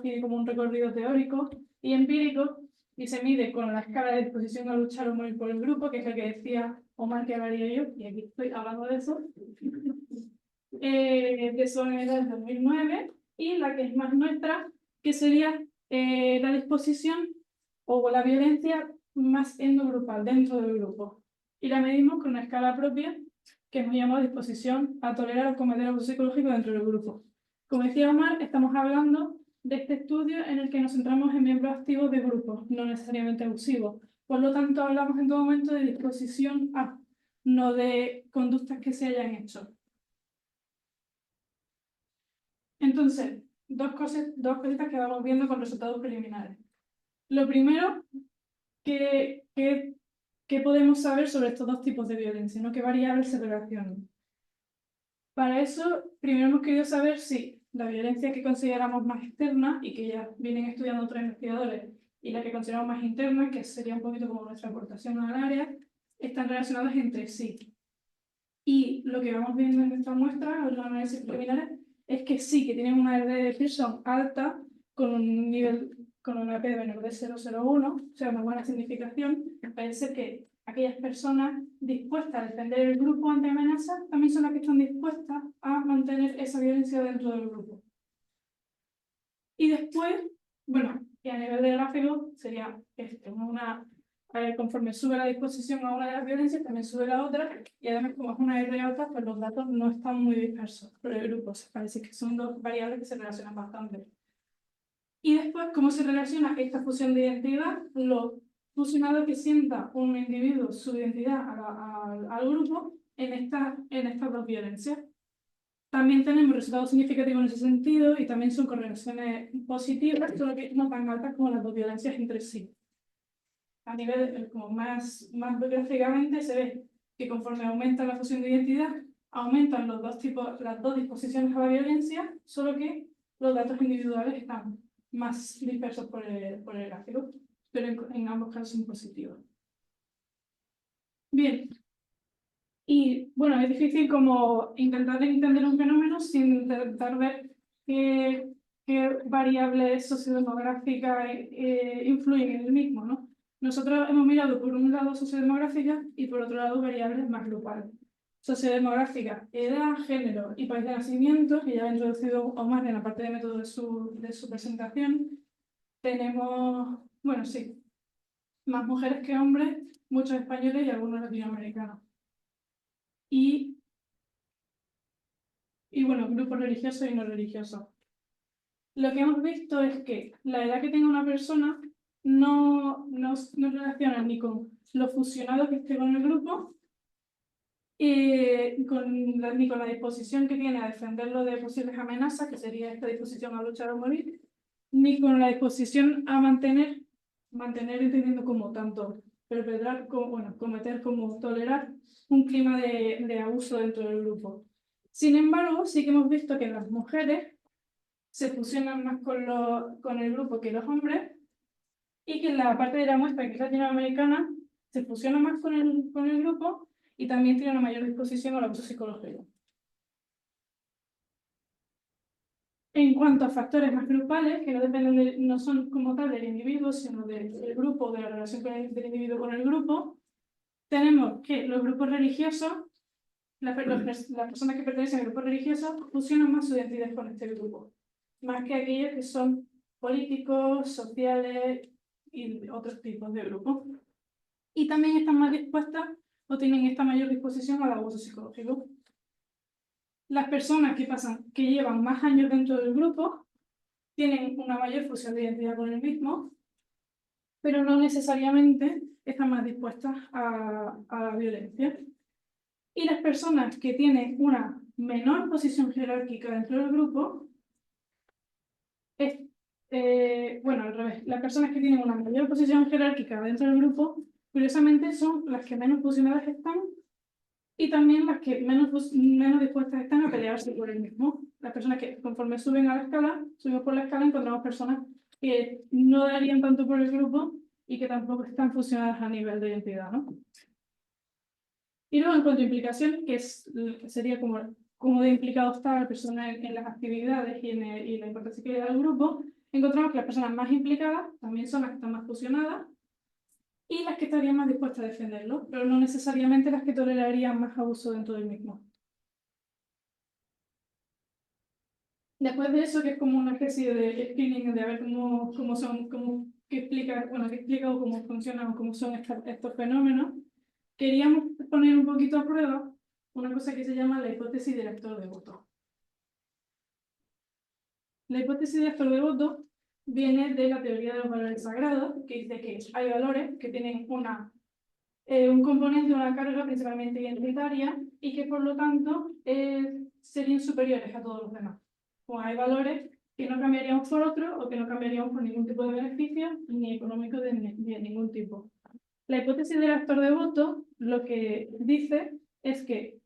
tiene como un recorrido teórico y empírico, y se mide con la escala de disposición a luchar o morir por el grupo, que es el que decía Omar que hablaría yo, y aquí estoy hablando de eso. De su unidad del 2009, y la que es más nuestra, que sería la disposición o la violencia más endogrupal, dentro del grupo. Y la medimos con una escala propia que hemos llamado disposición a tolerar o cometer abuso psicológico dentro del grupo. Como decía Omar, estamos hablando de este estudio en el que nos centramos en miembros activos de grupos, no necesariamente abusivos. Por lo tanto, hablamos en todo momento de disposición a, no de conductas que se hayan hecho. Entonces, dos cositas que vamos viendo con resultados preliminares. Lo primero, ¿qué podemos saber sobre estos dos tipos de violencia, ¿no? ¿Qué variables se relacionan? Para eso, primero hemos querido saber si la violencia que consideramos más externa y que ya vienen estudiando otros investigadores y las que consideramos más internas, que sería un poquito como nuestra aportación al área, están relacionadas entre sí. Y lo que vamos viendo en esta muestra, los análisis preliminares, es que sí, que tienen una RD de Pearson alta, con un nivel, con una P menor de 0,01, o sea, una buena significación. Parece que aquellas personas dispuestas a defender el grupo ante amenazas también son las que están dispuestas a mantener esa violencia dentro del grupo. Y después, bueno, y a nivel de gráfico sería esto, conforme sube la disposición a una de las violencias, también sube la otra, y además como es una R alta, pues los datos no están muy dispersos por el grupo, parece que son dos variables que se relacionan bastante. Y después, ¿cómo se relaciona esta fusión de identidad? Lo fusionado que sienta un individuo su identidad al grupo en estas dos violencias. También tenemos resultados significativos en ese sentido y también son correlaciones positivas, solo que no tan altas como las dos violencias entre sí. A nivel como más gráficamente se ve que conforme aumenta la fusión de identidad, aumentan las dos disposiciones a la violencia, solo que los datos individuales están más dispersos por el gráfico, pero en ambos casos son positivos. Bien. Y bueno, es difícil como intentar entender un fenómeno sin intentar ver qué variables sociodemográficas influyen en el mismo, ¿no? Nosotros hemos mirado por un lado sociodemográficas y por otro lado variables más grupales. Sociodemográficas, edad, género y país de nacimiento, que ya he introducido Omar en la parte de método de su presentación. Tenemos, bueno, sí, más mujeres que hombres, muchos españoles y algunos latinoamericanos. Y bueno, grupos religiosos y no religiosos. Lo que hemos visto es que la edad que tenga una persona no relaciona ni con lo fusionado que esté con el grupo, ni con la disposición que tiene a defenderlo de posibles amenazas, que sería esta disposición a luchar o morir, ni con la disposición a mantener entendiendo como tanto perpetrar como, bueno, cometer como tolerar un clima de abuso dentro del grupo. Sin embargo, sí que hemos visto que las mujeres se fusionan más con el grupo que los hombres y que la parte de la muestra, que es latinoamericana, se fusiona más con el grupo y también tiene una mayor disposición al abuso psicológico. En cuanto a factores más grupales, que no dependen no son como tal del individuo, sino del grupo, de la relación del individuo con el grupo, tenemos que los grupos religiosos, las personas que pertenecen a grupos religiosos, fusionan más su identidad con este grupo, más que aquellos que son políticos, sociales y otros tipos de grupos. Y también están más dispuestas o tienen esta mayor disposición al abuso psicológico. Las personas que llevan más años dentro del grupo tienen una mayor fusión de identidad con el mismo, pero no necesariamente están más dispuestas a la violencia. Y las personas que tienen una menor posición jerárquica dentro del grupo, bueno, al revés, las personas que tienen una mayor posición jerárquica dentro del grupo, curiosamente son las que menos fusionadas están y también las que menos dispuestas están a pelearse por el mismo. Las personas que conforme suben a la escala, subimos por la escala, encontramos personas que no darían tanto por el grupo y que tampoco están fusionadas a nivel de identidad, ¿no? Y luego, en cuanto a implicación, sería como de implicado está la persona en las actividades y la importancia que le da al grupo, encontramos que las personas más implicadas también son las que están más fusionadas y las que estarían más dispuestas a defenderlo, pero no necesariamente las que tolerarían más abuso dentro del mismo. Después de eso, que es como una especie de screening de ver cómo son, que explica o cómo funcionan o cómo son estos fenómenos, queríamos poner un poquito a prueba una cosa que se llama la hipótesis del actor de voto. La hipótesis del actor de voto viene de la teoría de los valores sagrados, que dice que hay valores que tienen un componente, una carga principalmente identitaria y que por lo tanto serían superiores a todos los demás. Pues hay valores que no cambiaríamos por otros o que no cambiaríamos por ningún tipo de beneficio, ni económico de ningún tipo. La hipótesis del actor de voto lo que dice es que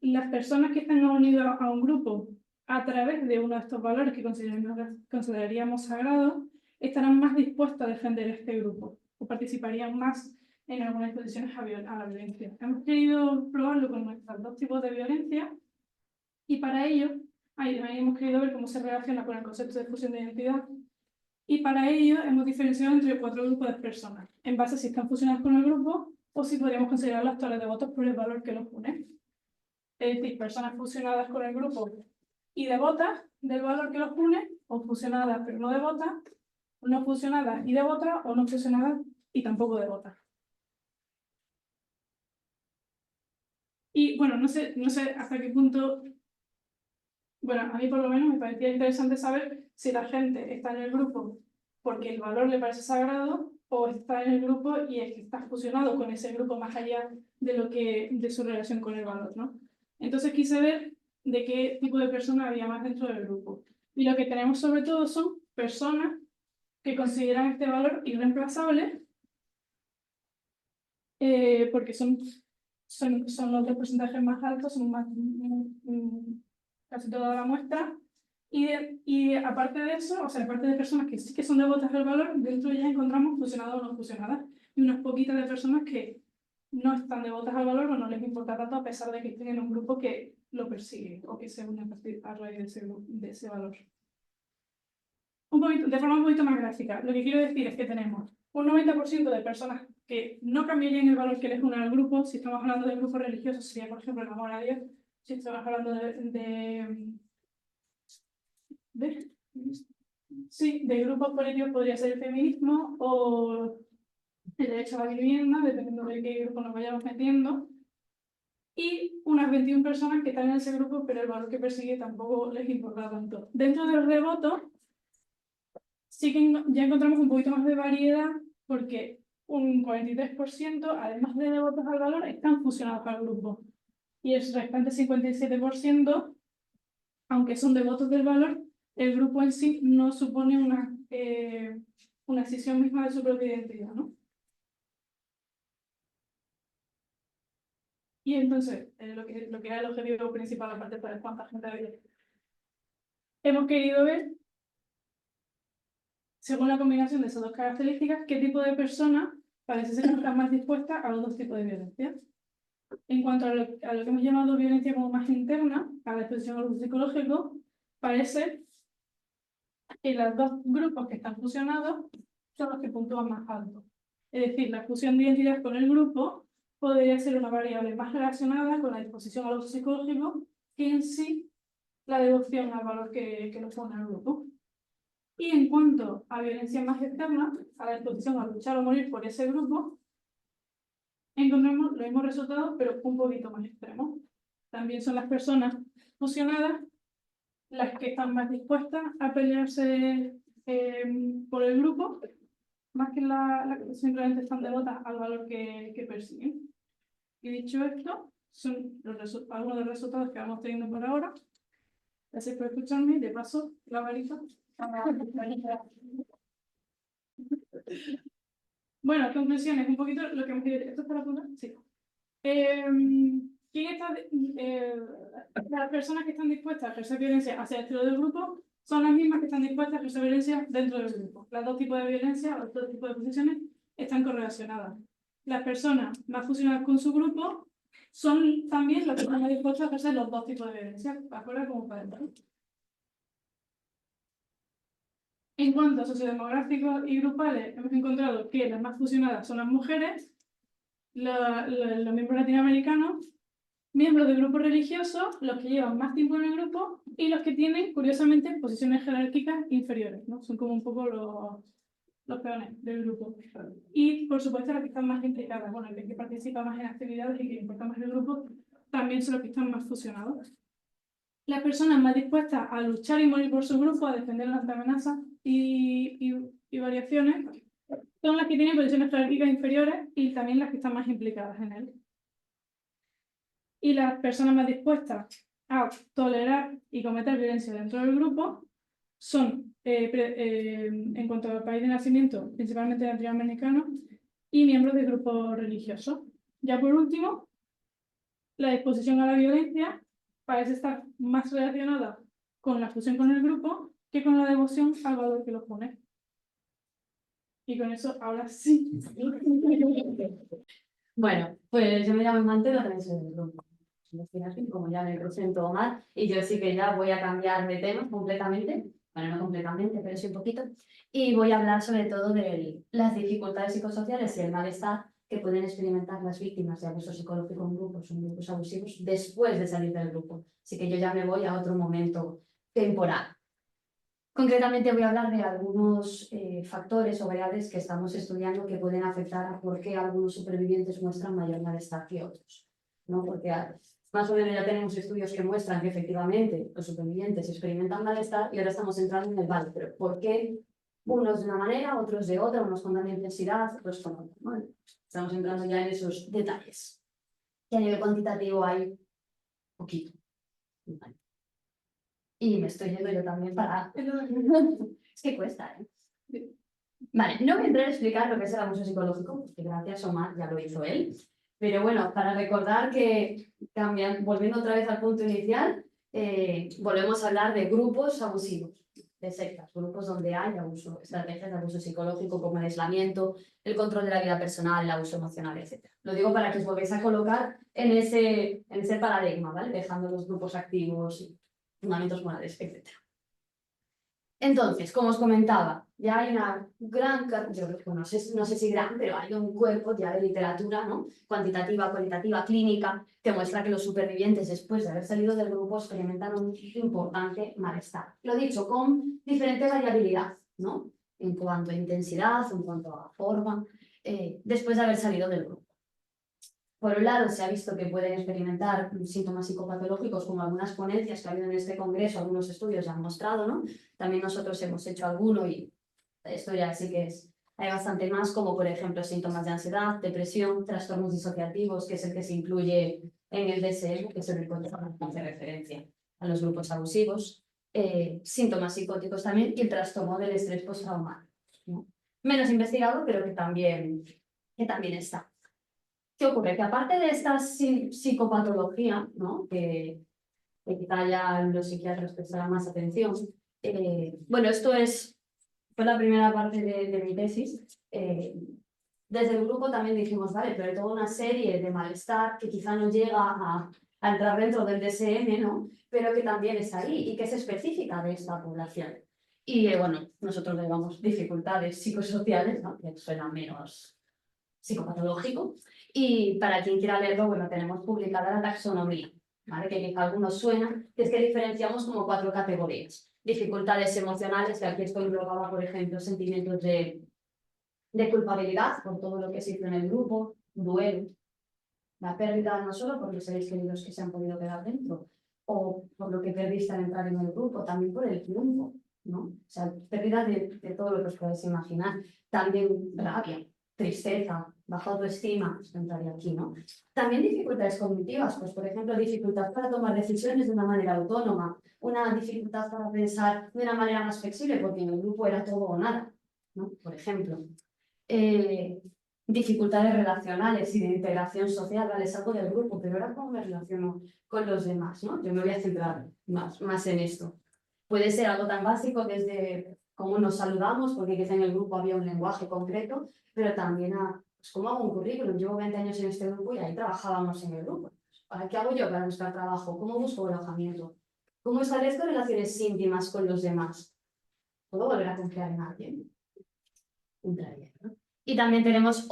las personas que están unidas a un grupo a través de uno de estos valores que consideraríamos sagrados estarán más dispuestos a defender este grupo o participarían más en algunas exposiciones a la violencia. Hemos querido probarlo con nuestros dos tipos de violencia y para ello ahí hemos querido ver cómo se relaciona con el concepto de fusión de identidad. Y para ello hemos diferenciado entre 4 grupos de personas, en base a si están fusionadas con el grupo o si podríamos considerar las actuales de votos por el valor que los une. Es decir, personas fusionadas con el grupo y devotas del valor que los une, o fusionadas pero no devotas, no fusionadas y devotas, o no fusionadas y tampoco devotas. Y bueno, no sé hasta qué punto, bueno, a mí por lo menos me parecía interesante saber si la gente está en el grupo porque el valor le parece sagrado, o está en el grupo y es que está fusionado con ese grupo más allá de su relación con el valor, ¿no? Entonces quise ver de qué tipo de personas había más dentro del grupo. Y lo que tenemos sobre todo son personas que consideran este valor irreemplazable, porque son los dos porcentajes más altos, son más, casi toda la muestra. Y aparte de eso, o sea, aparte de personas que sí que son devotas del valor, dentro de ellas encontramos fusionadas o no fusionadas, y unas poquitas de personas que no están devotas al valor o no les importa tanto a pesar de que estén en un grupo que lo persigue o que se une a raíz de ese valor. De forma un poquito más gráfica, lo que quiero decir es que tenemos un 90% de personas que no cambiarían el valor que les une al grupo. Si estamos hablando de grupos religiosos, sería, por ejemplo, el amor a Dios. Si estamos hablando de grupos políticos, podría ser el feminismo o el derecho a la vivienda, dependiendo de qué grupo nos vayamos metiendo. Y unas 21 personas que están en ese grupo, pero el valor que persigue tampoco les importa tanto. Dentro del devoto, sí que ya encontramos un poquito más de variedad, porque un 43%, además de devotos al valor, están fusionados al grupo. Y el restante 57%, aunque son devotos del valor, el grupo en sí no supone una escisión misma de su propia identidad, ¿no? Y entonces, lo que era el objetivo principal, aparte de saber cuánta gente había, hemos querido ver, según la combinación de esas dos características, qué tipo de persona parece ser que está más dispuesta a los dos tipos de violencia. En cuanto a lo que hemos llamado violencia como más interna, a la exposición al uso psicológico, parece que los dos grupos que están fusionados son los que puntúan más alto. Es decir, la fusión de identidad con el grupo podría ser una variable más relacionada con la disposición al uso psicológico que en sí la devoción al valor que nos pone el grupo. Y en cuanto a violencia más externa, a la disposición a luchar o morir por ese grupo, encontramos los mismos resultados, pero un poquito más extremos. También son las personas fusionadas las que están más dispuestas a pelearse por el grupo, más que las que simplemente están devotas al valor que persiguen. Y dicho esto, son algunos de los resultados que vamos teniendo por ahora. Gracias por escucharme. De paso, la varita. Bueno, conclusiones, un poquito lo que hemos dicho. ¿Esto está la punta? Sí. Las personas que están dispuestas a ejercer violencia hacia el estilo del grupo son las mismas que están dispuestas a ejercer violencia dentro del grupo. Los dos tipos de violencia, los dos tipos de posiciones, están correlacionadas. Las personas más fusionadas con su grupo son también las que están dispuestas a ejercer los dos tipos de violencia, afuera como para adentro. En cuanto a sociodemográficos y grupales, hemos encontrado que las más fusionadas son las mujeres, los miembros latinoamericanos, miembros de grupos religiosos, los que llevan más tiempo en el grupo y los que tienen, curiosamente, posiciones jerárquicas inferiores, ¿no? Son como un poco los peones del grupo. Y, por supuesto, los que están más implicadas, bueno, el que participa más en actividades y que importa más el grupo, también son los que están más fusionados. Las personas más dispuestas a luchar y morir por su grupo, a defender las amenazas y variaciones, son las que tienen posiciones jerárquicas inferiores y también las que están más implicadas en él. Y las personas más dispuestas a tolerar y cometer violencia dentro del grupo son, en cuanto al país de nacimiento, principalmente latinoamericanos y miembros de grupos religiosos. Ya por último, la disposición a la violencia parece estar más relacionada con la fusión con el grupo que con la devoción al valor que los pone. Y con eso, ahora sí. Bueno, pues yo me llamo Mantero, también soy del grupo de investigación, como ya me presento Omar, y yo sí que ya voy a cambiar de tema completamente, bueno, no completamente, pero sí un poquito, y voy a hablar sobre todo de las dificultades psicosociales y el malestar que pueden experimentar las víctimas de abuso psicológico en grupos abusivos después de salir del grupo. Así que yo ya me voy a otro momento temporal. Concretamente voy a hablar de algunos factores o variables que estamos estudiando que pueden afectar a por qué algunos supervivientes muestran mayor malestar que otros, ¿no? Porque más o menos ya tenemos estudios que muestran que efectivamente los supervivientes experimentan malestar y ahora estamos entrando en el vale, pero ¿por qué unos de una manera, otros de otra, unos con tanta intensidad, otros con otra? Bueno, estamos entrando ya en esos detalles. Y a nivel cuantitativo hay poquito. Vale. Y me estoy yendo yo también para... Es que cuesta, ¿eh? Vale, no voy a entrar a explicar lo que es el abuso psicológico, porque gracias a Omar ya lo hizo él. Pero bueno, para recordar que, volviendo otra vez al punto inicial, volvemos a hablar de grupos abusivos, de sectas, grupos donde hay abuso, estrategias de abuso psicológico como el aislamiento, el control de la vida personal, el abuso emocional, etc. Lo digo para que os volvéis a colocar en ese paradigma, ¿vale? Dejando los grupos activos y fundamentos morales, etc. Entonces, como os comentaba, ya hay una gran, no sé si gran, pero hay un cuerpo ya de literatura, ¿no? Cuantitativa, cualitativa, clínica, que muestra que los supervivientes después de haber salido del grupo experimentan un importante malestar. Lo dicho, con diferente variabilidad, ¿no? En cuanto a intensidad, en cuanto a forma, después de haber salido del grupo. Por un lado, se ha visto que pueden experimentar síntomas psicopatológicos, como algunas ponencias que ha habido en este congreso, algunos estudios ya han mostrado, ¿no? También nosotros hemos hecho alguno y esto ya sí que hay bastante más, como por ejemplo síntomas de ansiedad, depresión, trastornos disociativos, que es el que se incluye en el DSM, que es el que hace referencia a los grupos abusivos, síntomas psicóticos también y el trastorno del estrés postraumático, ¿no? Menos investigado, pero que también está. ¿Qué ocurre? Que aparte de esta psicopatología, ¿no? que quizá ya los psiquiatras prestarán más atención, bueno, fue la primera parte de mi tesis. Desde el grupo también dijimos, vale, pero hay toda una serie de malestar que quizá no llega a entrar dentro del DSM, ¿no? Pero que también está ahí y que es específica de esta población. Y bueno, nosotros le llamamos dificultades psicosociales, ¿no? Que suena menos psicopatológico. Y para quien quiera leerlo, bueno, tenemos publicada la taxonomía, ¿vale? Que quizá a algunos suena, que es que diferenciamos como 4 categorías. Dificultades emocionales, que aquí esto englobaba, por ejemplo, sentimientos de culpabilidad por todo lo que se hizo en el grupo, duelo, la pérdida no solo por los seres queridos que se han podido quedar dentro, o por lo que perdiste al entrar en el grupo, también por el tiempo, ¿no? O sea, pérdida de todo lo que os podéis imaginar. También rabia, tristeza, baja autoestima, esto entraría aquí, ¿no? También dificultades cognitivas, pues por ejemplo, dificultad para tomar decisiones de una manera autónoma, una dificultad para pensar de una manera más flexible, porque en el grupo era todo o nada, ¿no? Por ejemplo. Dificultades relacionales y de integración social, ¿vale? Salgo del grupo, pero ahora cómo me relaciono con los demás, ¿no? Yo me voy a centrar más en esto. Puede ser algo tan básico desde cómo nos saludamos, porque quizá en el grupo había un lenguaje concreto, pero también pues, cómo hago un currículum. Llevo 20 años en este grupo y ahí trabajábamos en el grupo. ¿Para qué hago yo para buscar trabajo? ¿Cómo busco alojamiento? ¿Cómo establezco relaciones íntimas con los demás? ¿Puedo volver a confiar en alguien? Entraría, ¿no? Y también tenemos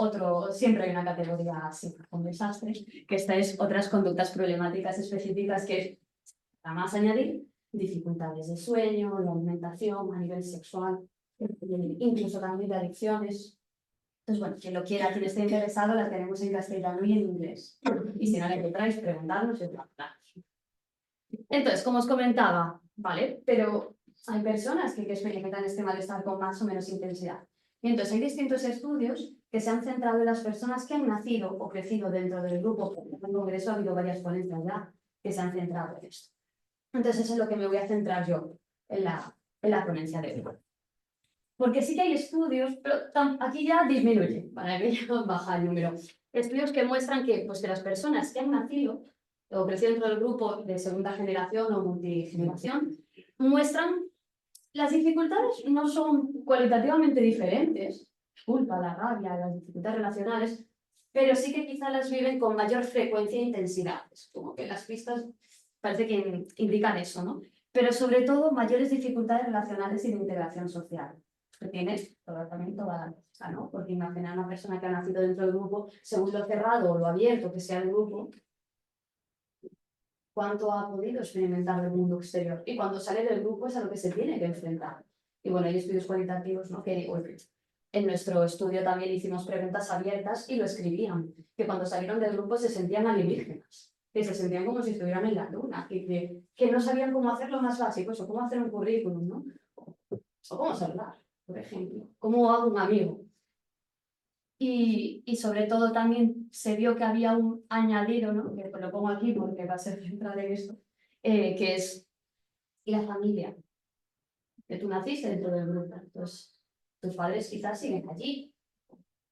siempre hay una categoría así, con desastres, que esta es otras conductas problemáticas específicas que, para más añadir, dificultades de sueño, de alimentación, a nivel sexual, incluso también de adicciones. Entonces, bueno, quien lo quiera, quien esté interesado, la tenemos en castellano y en inglés. Y si no la encontráis, preguntarnos y preguntarnos. Entonces, como os comentaba, ¿vale? Pero hay personas que experimentan este malestar con más o menos intensidad. Y entonces hay distintos estudios que se han centrado en las personas que han nacido o crecido dentro del grupo. En el Congreso ha habido varias ponencias ya que se han centrado en esto. Entonces eso es lo que me voy a centrar yo en la ponencia de hoy. Porque sí que hay estudios, pero aquí ya disminuye, para que ya baja el número. Estudios que muestran que, pues, que las personas que han nacido o crecido dentro del grupo de segunda generación o multigeneración muestran las dificultades no son cualitativamente diferentes, culpa, la rabia, las dificultades relacionales, pero sí que quizá las viven con mayor frecuencia e intensidad. Es como que las pistas parece que indican eso, ¿no? Pero sobre todo mayores dificultades relacionales y de integración social. Que tiene también toda la lógica, ¿no? Porque imagina una persona que ha nacido dentro del grupo, según lo cerrado o lo abierto que sea el grupo, cuánto ha podido experimentar del mundo exterior. Y cuando sale del grupo es a lo que se tiene que enfrentar. Y bueno, hay estudios cualitativos, ¿no? Que en nuestro estudio también hicimos preguntas abiertas y lo escribían, que cuando salieron del grupo se sentían alienígenas, que se sentían como si estuvieran en la luna, que no sabían cómo hacer lo más básico, eso, cómo hacer un currículum, ¿no? O cómo hablar, por ejemplo, cómo hago un amigo. Y sobre todo también se vio que había un añadido, ¿no? Que lo pongo aquí porque va a ser central en esto, que es la familia. Que tú naciste dentro del grupo, entonces tus padres quizás siguen allí,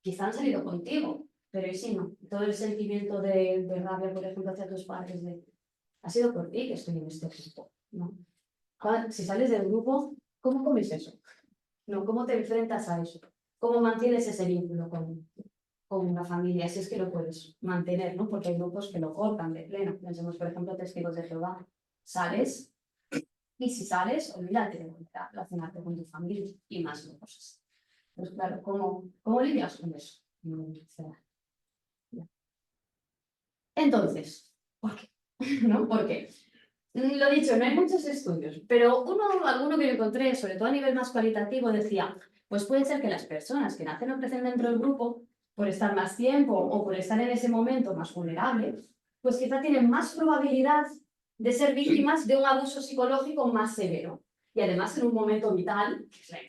quizás han salido contigo, pero y si no, todo el sentimiento de rabia, por ejemplo, hacia tus padres, ha sido por ti que estoy en este grupo, ¿no? Si sales del grupo, ¿cómo comes eso? ¿No? ¿Cómo te enfrentas a eso? ¿Cómo mantienes ese vínculo con una familia? Si es que lo puedes mantener, ¿no? Porque hay grupos que lo cortan de pleno. Pensemos, por ejemplo, Testigos de Jehová. Sales, y si sales, olvídate de volver a relacionarte con tu familia y más cosas. Pues claro, ¿cómo lidias con eso? Entonces, ¿por qué? ¿No? ¿Por qué? Lo dicho, no hay muchos estudios, pero alguno que yo encontré, sobre todo a nivel más cualitativo, decía, pues puede ser que las personas que nacen o crecen dentro del grupo, por estar más tiempo o por estar en ese momento más vulnerables, pues quizá tienen más probabilidad de ser víctimas de un abuso psicológico más severo. Y además en un momento vital,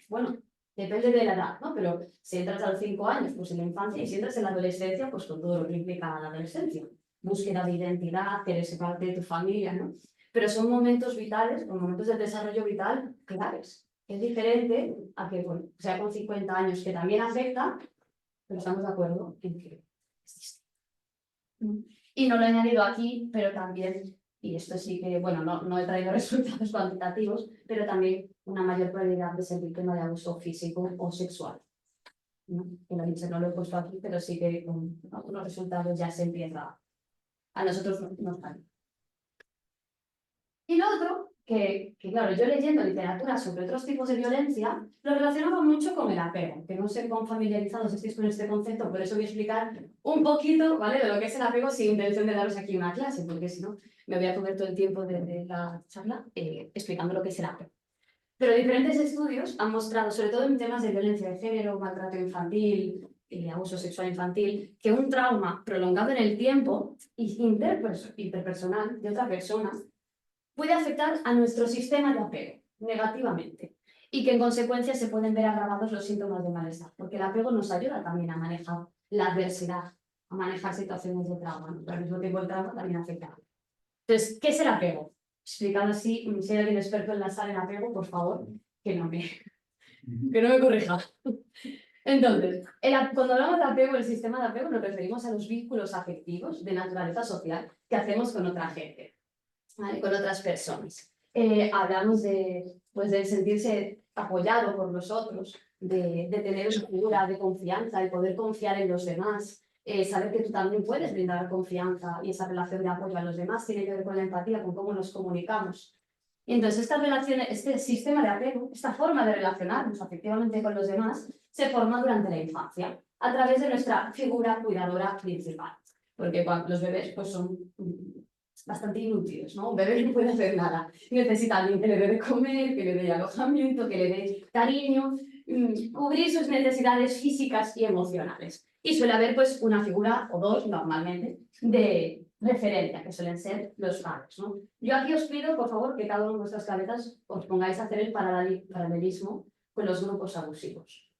bueno, depende de la edad, ¿no? Pero si entras a los 5 años, pues en la infancia, y si entras en la adolescencia, pues con todo lo que implica la adolescencia. Búsqueda de identidad, querer parte de tu familia, ¿no? Pero son momentos vitales, son momentos de desarrollo vital claves. Es diferente a que, bueno, sea con 50 años, que también afecta, pero estamos de acuerdo en que es distinto. Y no lo he añadido aquí, pero también, y esto sí que, bueno, no he traído resultados cuantitativos, pero también una mayor probabilidad de ser víctima de abuso físico o sexual. ¿No? Que lo he dicho, no lo he puesto aquí, pero sí que con algunos resultados ya se empieza. A nosotros nos sale. Y lo otro, que claro, yo leyendo literatura sobre otros tipos de violencia, lo relacionaba mucho con el apego, que no sé cuán familiarizados estéis con este concepto, por eso voy a explicar un poquito, ¿vale?, de lo que es el apego sin intención de daros aquí una clase, porque si no, me voy a comer todo el tiempo de la charla explicando lo que es el apego. Pero diferentes estudios han mostrado, sobre todo en temas de violencia de género, maltrato infantil, abuso sexual infantil, que un trauma prolongado en el tiempo y interpersonal de otra persona puede afectar a nuestro sistema de apego negativamente y que en consecuencia se pueden ver agravados los síntomas de malestar, porque el apego nos ayuda también a manejar la adversidad, a manejar situaciones de trauma, ¿no? Pero al mismo tiempo el trauma también afecta. Entonces, ¿qué es el apego? Explicado así, si hay alguien experto en la sala en apego, por favor, que no me corrija. Entonces, cuando hablamos de apego, el sistema de apego, nos referimos a los vínculos afectivos de naturaleza social que hacemos con otra gente, ¿vale?, con otras personas. Hablamos de sentirse apoyado por los otros, de tener una figura de confianza, de poder confiar en los demás, saber que tú también puedes brindar confianza y esa relación de apoyo a los demás tiene que ver con la empatía, con cómo nos comunicamos. Y entonces estas relaciones, este sistema de apego, esta forma de relacionarnos afectivamente con los demás, se forma durante la infancia, a través de nuestra figura cuidadora principal. Porque cuando los bebés pues, son bastante inútiles, ¿no? Un bebé no puede hacer nada. Necesita a alguien que le dé de comer, que le dé alojamiento, que le dé cariño, cubrir sus necesidades físicas y emocionales. Y suele haber pues una figura o dos, normalmente, de referencia, que suelen ser los padres, ¿no? Yo aquí os pido, por favor, que cada uno de vuestras cabezas os pongáis a hacer el paralelismo con los grupos abusivos.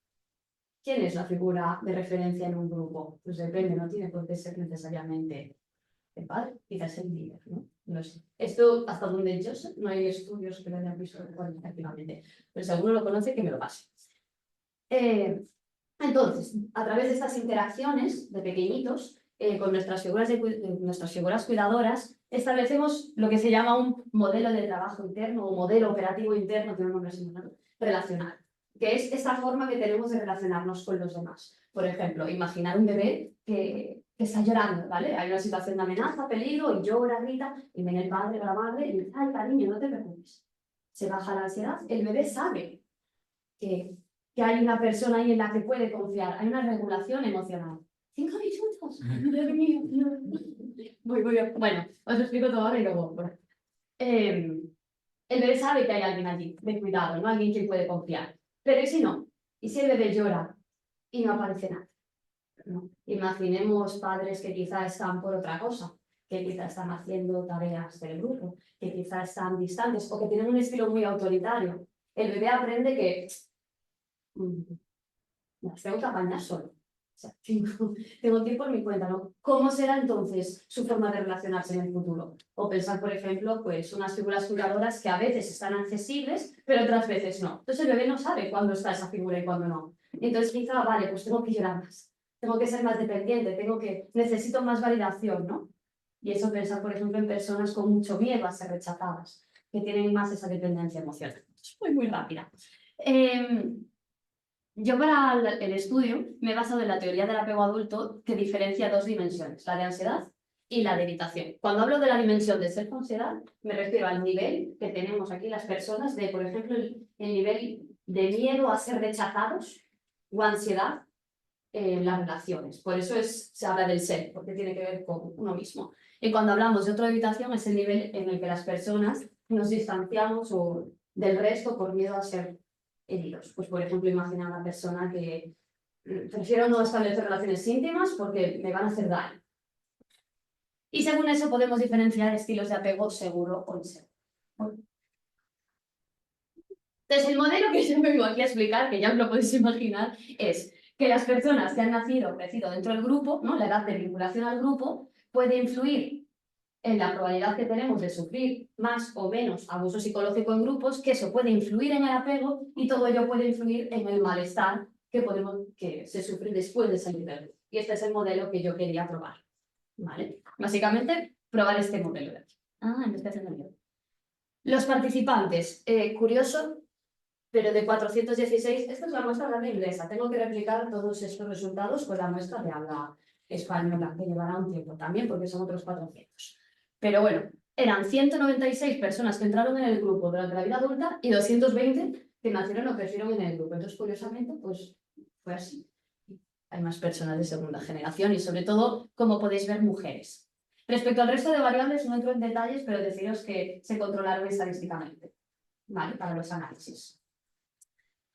¿Quién es la figura de referencia en un grupo? Pues depende, no tiene por qué ser necesariamente el padre, quizás el líder, ¿no? No sé. Esto, hasta donde yo sé, no hay estudios que lo hayan visto cualitativamente, pero si alguno lo conoce, que me lo pase. Entonces, a través de estas interacciones de pequeñitos, con nuestras figuras cuidadoras, establecemos lo que se llama un modelo de trabajo interno o modelo operativo interno, tiene un nombre similar, relacional. que es esta forma que tenemos de relacionarnos con los demás. Por ejemplo, imaginar un bebé que está llorando, ¿vale? Hay una situación de amenaza, peligro, y llora, grita, y viene el padre o la madre y dice, ay, cariño, no te preocupes. Se baja la ansiedad, el bebé sabe que hay una persona ahí en la que puede confiar, hay una regulación emocional. 5 minutos, Dios mío. Bueno, os lo explico todo ahora y luego. Bueno. El bebé sabe que hay alguien allí, de cuidado, ¿no? Alguien que puede confiar. Pero ¿y si no? ¿Y si el bebé llora y no aparece nada? ¿No? Imaginemos padres que quizá están por otra cosa, que quizá están haciendo tareas del grupo, que quizá están distantes o que tienen un estilo muy autoritario. El bebé aprende que me las tengo que apañar solo. O sea, tengo que ir por mi cuenta, ¿no? ¿Cómo será entonces su forma de relacionarse en el futuro? O pensar, por ejemplo, pues unas figuras cuidadoras que a veces están accesibles, pero otras veces no. Entonces el bebé no sabe cuándo está esa figura y cuándo no. Entonces quizá, vale, pues tengo que llorar más. Tengo que ser más dependiente, necesito más validación, ¿no? Y eso pensar, por ejemplo, en personas con mucho miedo a ser rechazadas, que tienen más esa dependencia emocional. Es muy rápida. Yo para el estudio me he basado en la teoría del apego adulto que diferencia dos dimensiones, la de ansiedad y la de evitación. Cuando hablo de la dimensión de self-ansiedad, me refiero al nivel que tenemos aquí las personas de, por ejemplo, el nivel de miedo a ser rechazados o ansiedad en las relaciones. Por eso se habla del self, porque tiene que ver con uno mismo. Y cuando hablamos de otra evitación es el nivel en el que las personas nos distanciamos del resto por miedo a ser heridos. Pues por ejemplo, imagina a una persona que prefiero no establecer relaciones íntimas porque me van a hacer daño. Y según eso podemos diferenciar estilos de apego seguro o inseguro. Entonces el modelo que yo vengo aquí a explicar, que ya os lo podéis imaginar, es que las personas que han nacido o crecido dentro del grupo, ¿no? La edad de vinculación al grupo, puede influir en la probabilidad que tenemos de sufrir más o menos abuso psicológico en grupos, que eso puede influir en el apego y todo ello puede influir en el malestar que se sufre después de salir del grupo. Y este es el modelo que yo quería probar. ¿Vale? Básicamente, probar este modelo de aquí. Me estoy haciendo miedo. Los participantes, curioso, pero de 416, esta es la muestra de habla inglesa. Tengo que replicar todos estos resultados con la muestra de habla española, que llevará un tiempo también, porque son otros 400. Pero bueno, eran 196 personas que entraron en el grupo durante la vida adulta y 220 que nacieron o crecieron en el grupo. Entonces, curiosamente, pues fue así. Hay más personas de segunda generación y, sobre todo, como podéis ver, mujeres. Respecto al resto de variables, no entro en detalles, pero deciros que se controlaron estadísticamente, ¿vale? Para los análisis.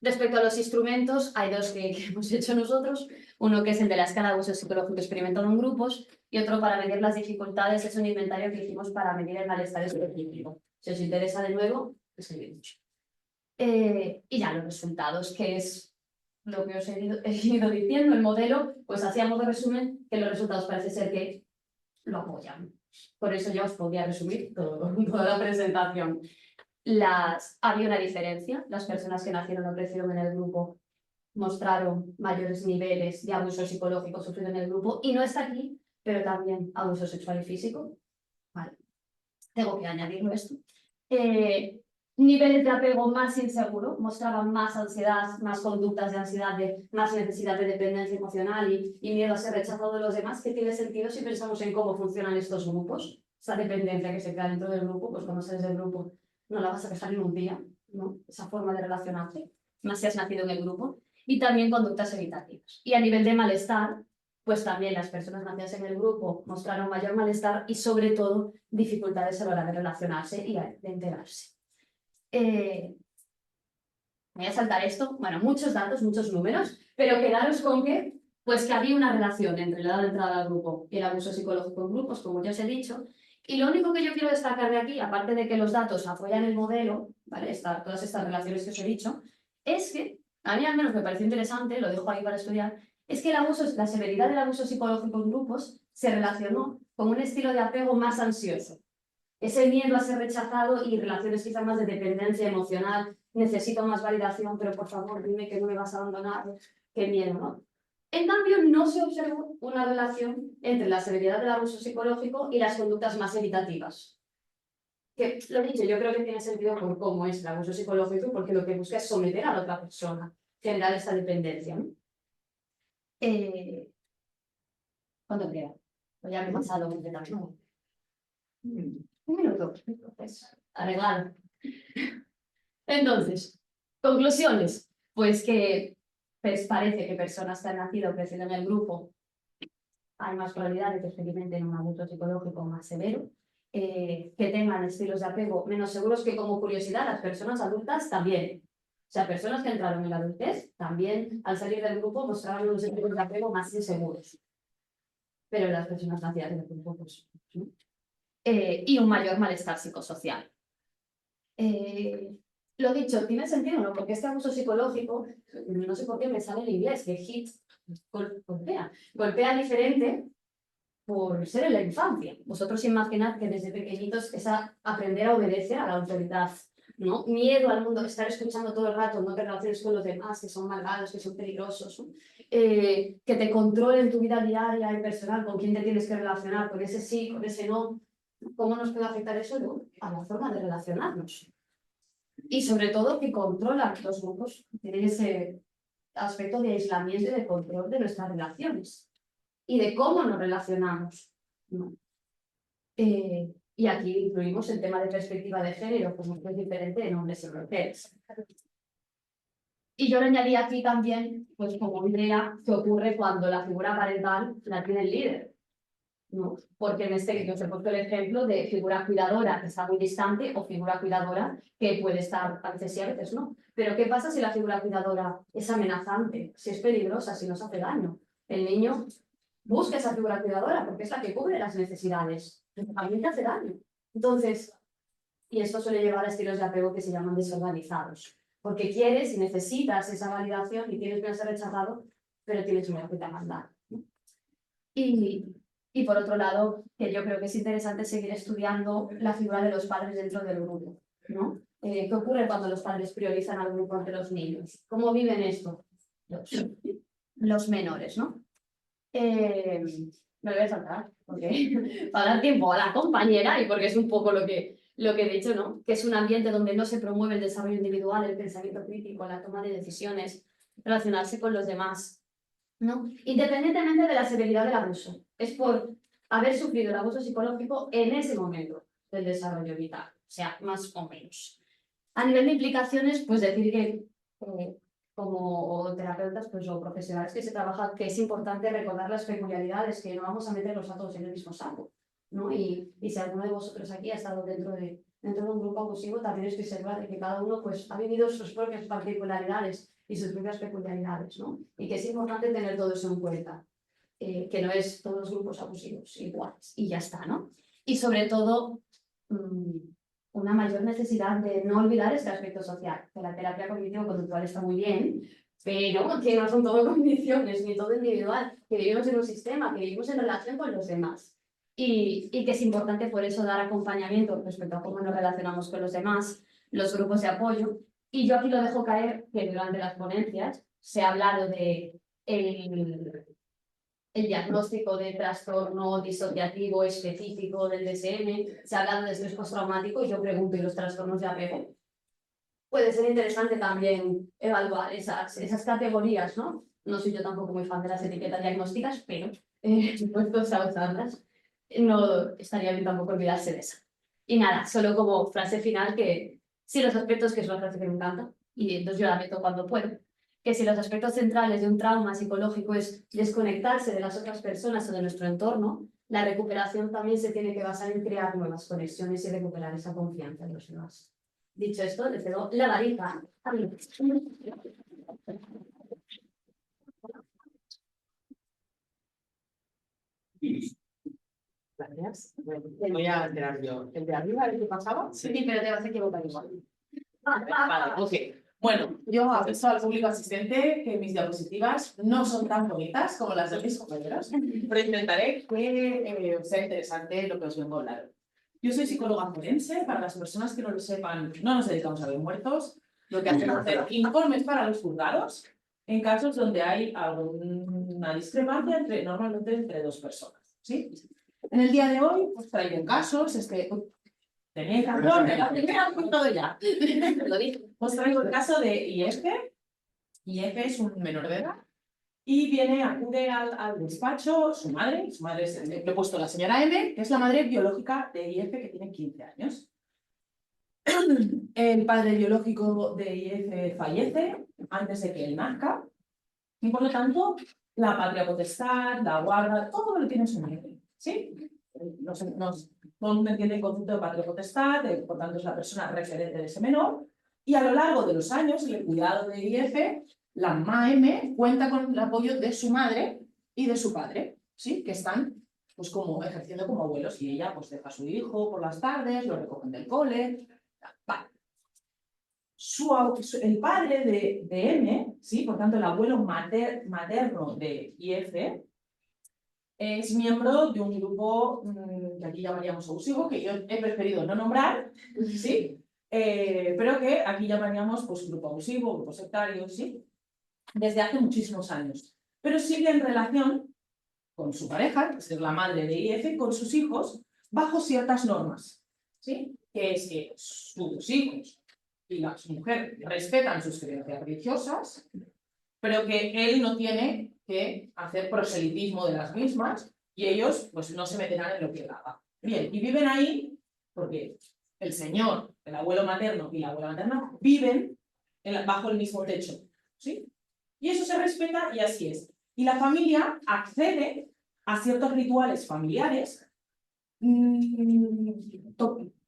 Respecto a los instrumentos, hay dos que hemos hecho nosotros. Uno que es el de la escala de abuso psicológico experimentado en grupos y otro para medir las dificultades. Es un inventario que hicimos para medir el malestar específico. Si os interesa de nuevo, escribidnos. Y ya los resultados, que es lo que os he ido diciendo. El modelo, pues hacíamos de resumen que los resultados parece ser que lo apoyan. Por eso ya os podía resumir toda la presentación. Había una diferencia. Las personas que nacieron o crecieron en el grupo mostraron mayores niveles de abuso psicológico sufrido en el grupo, y no está aquí, pero también abuso sexual y físico. Vale. Tengo que añadirlo esto. Niveles de apego más inseguro, mostraban más ansiedad, más conductas de ansiedad, más necesidad de dependencia emocional y miedo a ser rechazado de los demás, que tiene sentido si pensamos en cómo funcionan estos grupos. Esa dependencia que se crea dentro del grupo, pues cuando sales del grupo no la vas a dejar en un día, ¿no? Esa forma de relacionarte, más si has nacido en el grupo. Y también conductas evitativas. Y a nivel de malestar, pues también las personas nacidas en el grupo mostraron mayor malestar y, sobre todo, dificultades a la hora de relacionarse y de integrarse. Voy a saltar esto, bueno, muchos datos, muchos números, pero quedaros con que, pues que había una relación entre la edad de entrada al grupo y el abuso psicológico en grupos, como ya os he dicho. Y lo único que yo quiero destacar de aquí, aparte de que los datos apoyan el modelo, ¿vale? Todas estas relaciones que os he dicho, es que, a mí al menos me pareció interesante, lo dejo ahí para estudiar, es que la severidad del abuso psicológico en grupos se relacionó con un estilo de apego más ansioso. Ese miedo a ser rechazado y relaciones quizás más de dependencia emocional, necesito más validación, pero por favor dime que no me vas a abandonar, qué miedo, ¿no? En cambio, no se observó una relación entre la severidad del abuso psicológico y las conductas más evitativas. que lo dicho, yo creo que tiene sentido por cómo es el abuso psicológico, porque lo que busca es someter a la otra persona, generar esta dependencia, ¿no? ¿Cuánto queda? Pues ya me he pasado completamente. Un minuto, pues, arreglado. Entonces, conclusiones. Pues que pues parece que personas que han nacido o crecido en el grupo hay más probabilidad de que experimenten un abuso psicológico más severo, que tengan estilos de apego menos seguros, que como curiosidad las personas adultas también. O sea, personas que entraron en la adultez también al salir del grupo mostraban unos estilos de apego más inseguros. Pero las personas nacidas en el grupo, pues, ¿no? Y un mayor malestar psicosocial. Lo dicho, tiene sentido, ¿no? Porque este abuso psicológico, no sé por qué me sale en inglés, que hit, golpea diferente por ser en la infancia. Vosotros imaginad que desde pequeñitos es aprender a obedecer a la autoridad, ¿no? Miedo al mundo, estar escuchando todo el rato, no te relaciones con los demás, que son malvados, que son peligrosos, ¿no? Que te controlen tu vida diaria y personal, con quién te tienes que relacionar, con ese sí, con ese no. ¿Cómo nos puede afectar eso, no? A la forma de relacionarnos? Y sobre todo que controlan los grupos, tienen ese aspecto de aislamiento y de control de nuestras relaciones y de cómo nos relacionamos, ¿no? Y aquí incluimos el tema de perspectiva de género, como es diferente en hombres y mujeres. Y yo le añadí aquí también, pues como idea, que ocurre cuando la figura parental la tiene el líder, ¿no? Porque en este yo os he puesto el ejemplo de figura cuidadora que está muy distante o figura cuidadora que puede estar a veces sí, a veces no. Pero ¿qué pasa si la figura cuidadora es amenazante, si es peligrosa, si nos hace daño? El niño busca esa figura cuidadora porque es la que cubre las necesidades, pero también te hace daño. Entonces, y esto suele llevar a estilos de apego que se llaman desorganizados, porque quieres y necesitas esa validación y tienes que ser rechazado, pero tienes miedo que te hagan daño, ¿no? Y por otro lado, que yo creo que es interesante seguir estudiando la figura de los padres dentro del grupo, ¿no? ¿Qué ocurre cuando los padres priorizan al grupo ante los niños? ¿Cómo viven esto los menores, ¿no? Me lo voy a saltar, porque para dar tiempo a la compañera y porque es un poco lo que he dicho, ¿no? Que es un ambiente donde no se promueve el desarrollo individual, el pensamiento crítico, la toma de decisiones, relacionarse con los demás, ¿no? Independientemente de la severidad del abuso. Es por haber sufrido el abuso psicológico en ese momento del desarrollo vital, o sea, más o menos. A nivel de implicaciones, pues decir que como terapeutas pues, o profesionales que se trabajan, que es importante recordar las peculiaridades, que no vamos a meterlos a todos en el mismo saco, ¿no? Y si alguno de vosotros aquí ha estado dentro de un grupo abusivo, también estoy segura de que cada uno pues, ha vivido sus propias particularidades y sus propias peculiaridades, ¿no? Y que es importante tener todo eso en cuenta, que no es todos los grupos abusivos iguales, y ya está, ¿no? Y sobre todo, una mayor necesidad de no olvidar este aspecto social, que la terapia cognitivo-conductual está muy bien, pero que no son todo condiciones, ni todo individual, que vivimos en un sistema, que vivimos en relación con los demás. Y que es importante por eso dar acompañamiento respecto a cómo nos relacionamos con los demás, los grupos de apoyo. Y yo aquí lo dejo caer, que durante las ponencias se ha hablado de el diagnóstico de trastorno disociativo específico del DSM, se ha hablado de estrés postraumático y yo pregunto, ¿y los trastornos de apego? Puede ser interesante también evaluar esas categorías, ¿no? No soy yo tampoco muy fan de las etiquetas diagnósticas, pero puestos a usarlas, no estaría bien tampoco olvidarse de eso. Y nada, solo como frase final que si los aspectos, que es una frase que me encanta, y entonces yo la meto cuando puedo, que si los aspectos centrales de un trauma psicológico es desconectarse de las otras personas o de nuestro entorno, la recuperación también se tiene que basar en crear nuevas conexiones y recuperar esa confianza en los demás. Dicho esto, les cedo la varita. Gracias. Voy a alterar yo. ¿El de arriba, el que pasaba? Sí, pero te vas a equivocar igual. Vale, ok. Bueno, yo aviso al público asistente que mis diapositivas no son tan bonitas como las de mis compañeros, pero intentaré que sea interesante lo que os vengo a hablar. Yo soy psicóloga forense. Para las personas que no lo sepan, no nos dedicamos a ver muertos. Lo que hacemos es hacer informes para los juzgados en casos donde hay alguna discrepancia normalmente entre dos personas, ¿sí? En el día de hoy, pues traigo casos, Tenéis razón, en la primera fue todo ya. Os traigo el caso de IF. IF es un menor de edad y acude al despacho su madre es, le he puesto la señora M, que es la madre biológica de IF, que tiene 15 años. El padre biológico de IF fallece antes de que él nazca y por lo tanto la patria potestad, la guarda, todo lo tiene su madre, ¿sí? Todo el mundo entiende el concepto de patria potestad, por tanto es la persona referente de ese menor, y a lo largo de los años, en el cuidado de IF, la mamá M cuenta con el apoyo de su madre y de su padre, ¿sí? Que están pues, como ejerciendo como abuelos, y ella pues deja a su hijo por las tardes, lo recogen del cole. Vale. El padre de M, ¿sí? Por tanto el abuelo materno de IF, es miembro de un grupo que aquí llamaríamos abusivo, que yo he preferido no nombrar, ¿sí? Pero que aquí llamaríamos pues, grupo abusivo, grupo sectario, ¿sí? Desde hace muchísimos años. Pero sigue en relación con su pareja, que es la madre de IF, con sus hijos, bajo ciertas normas, ¿sí? Que es que sus hijos y su mujer respetan sus creencias religiosas, pero que él no tiene que hacer proselitismo de las mismas y ellos pues no se meterán en lo que él haga. Bien, y viven ahí porque el señor, el abuelo materno y la abuela materna viven bajo el mismo techo, ¿sí? Y eso se respeta y así es. Y la familia accede a ciertos rituales familiares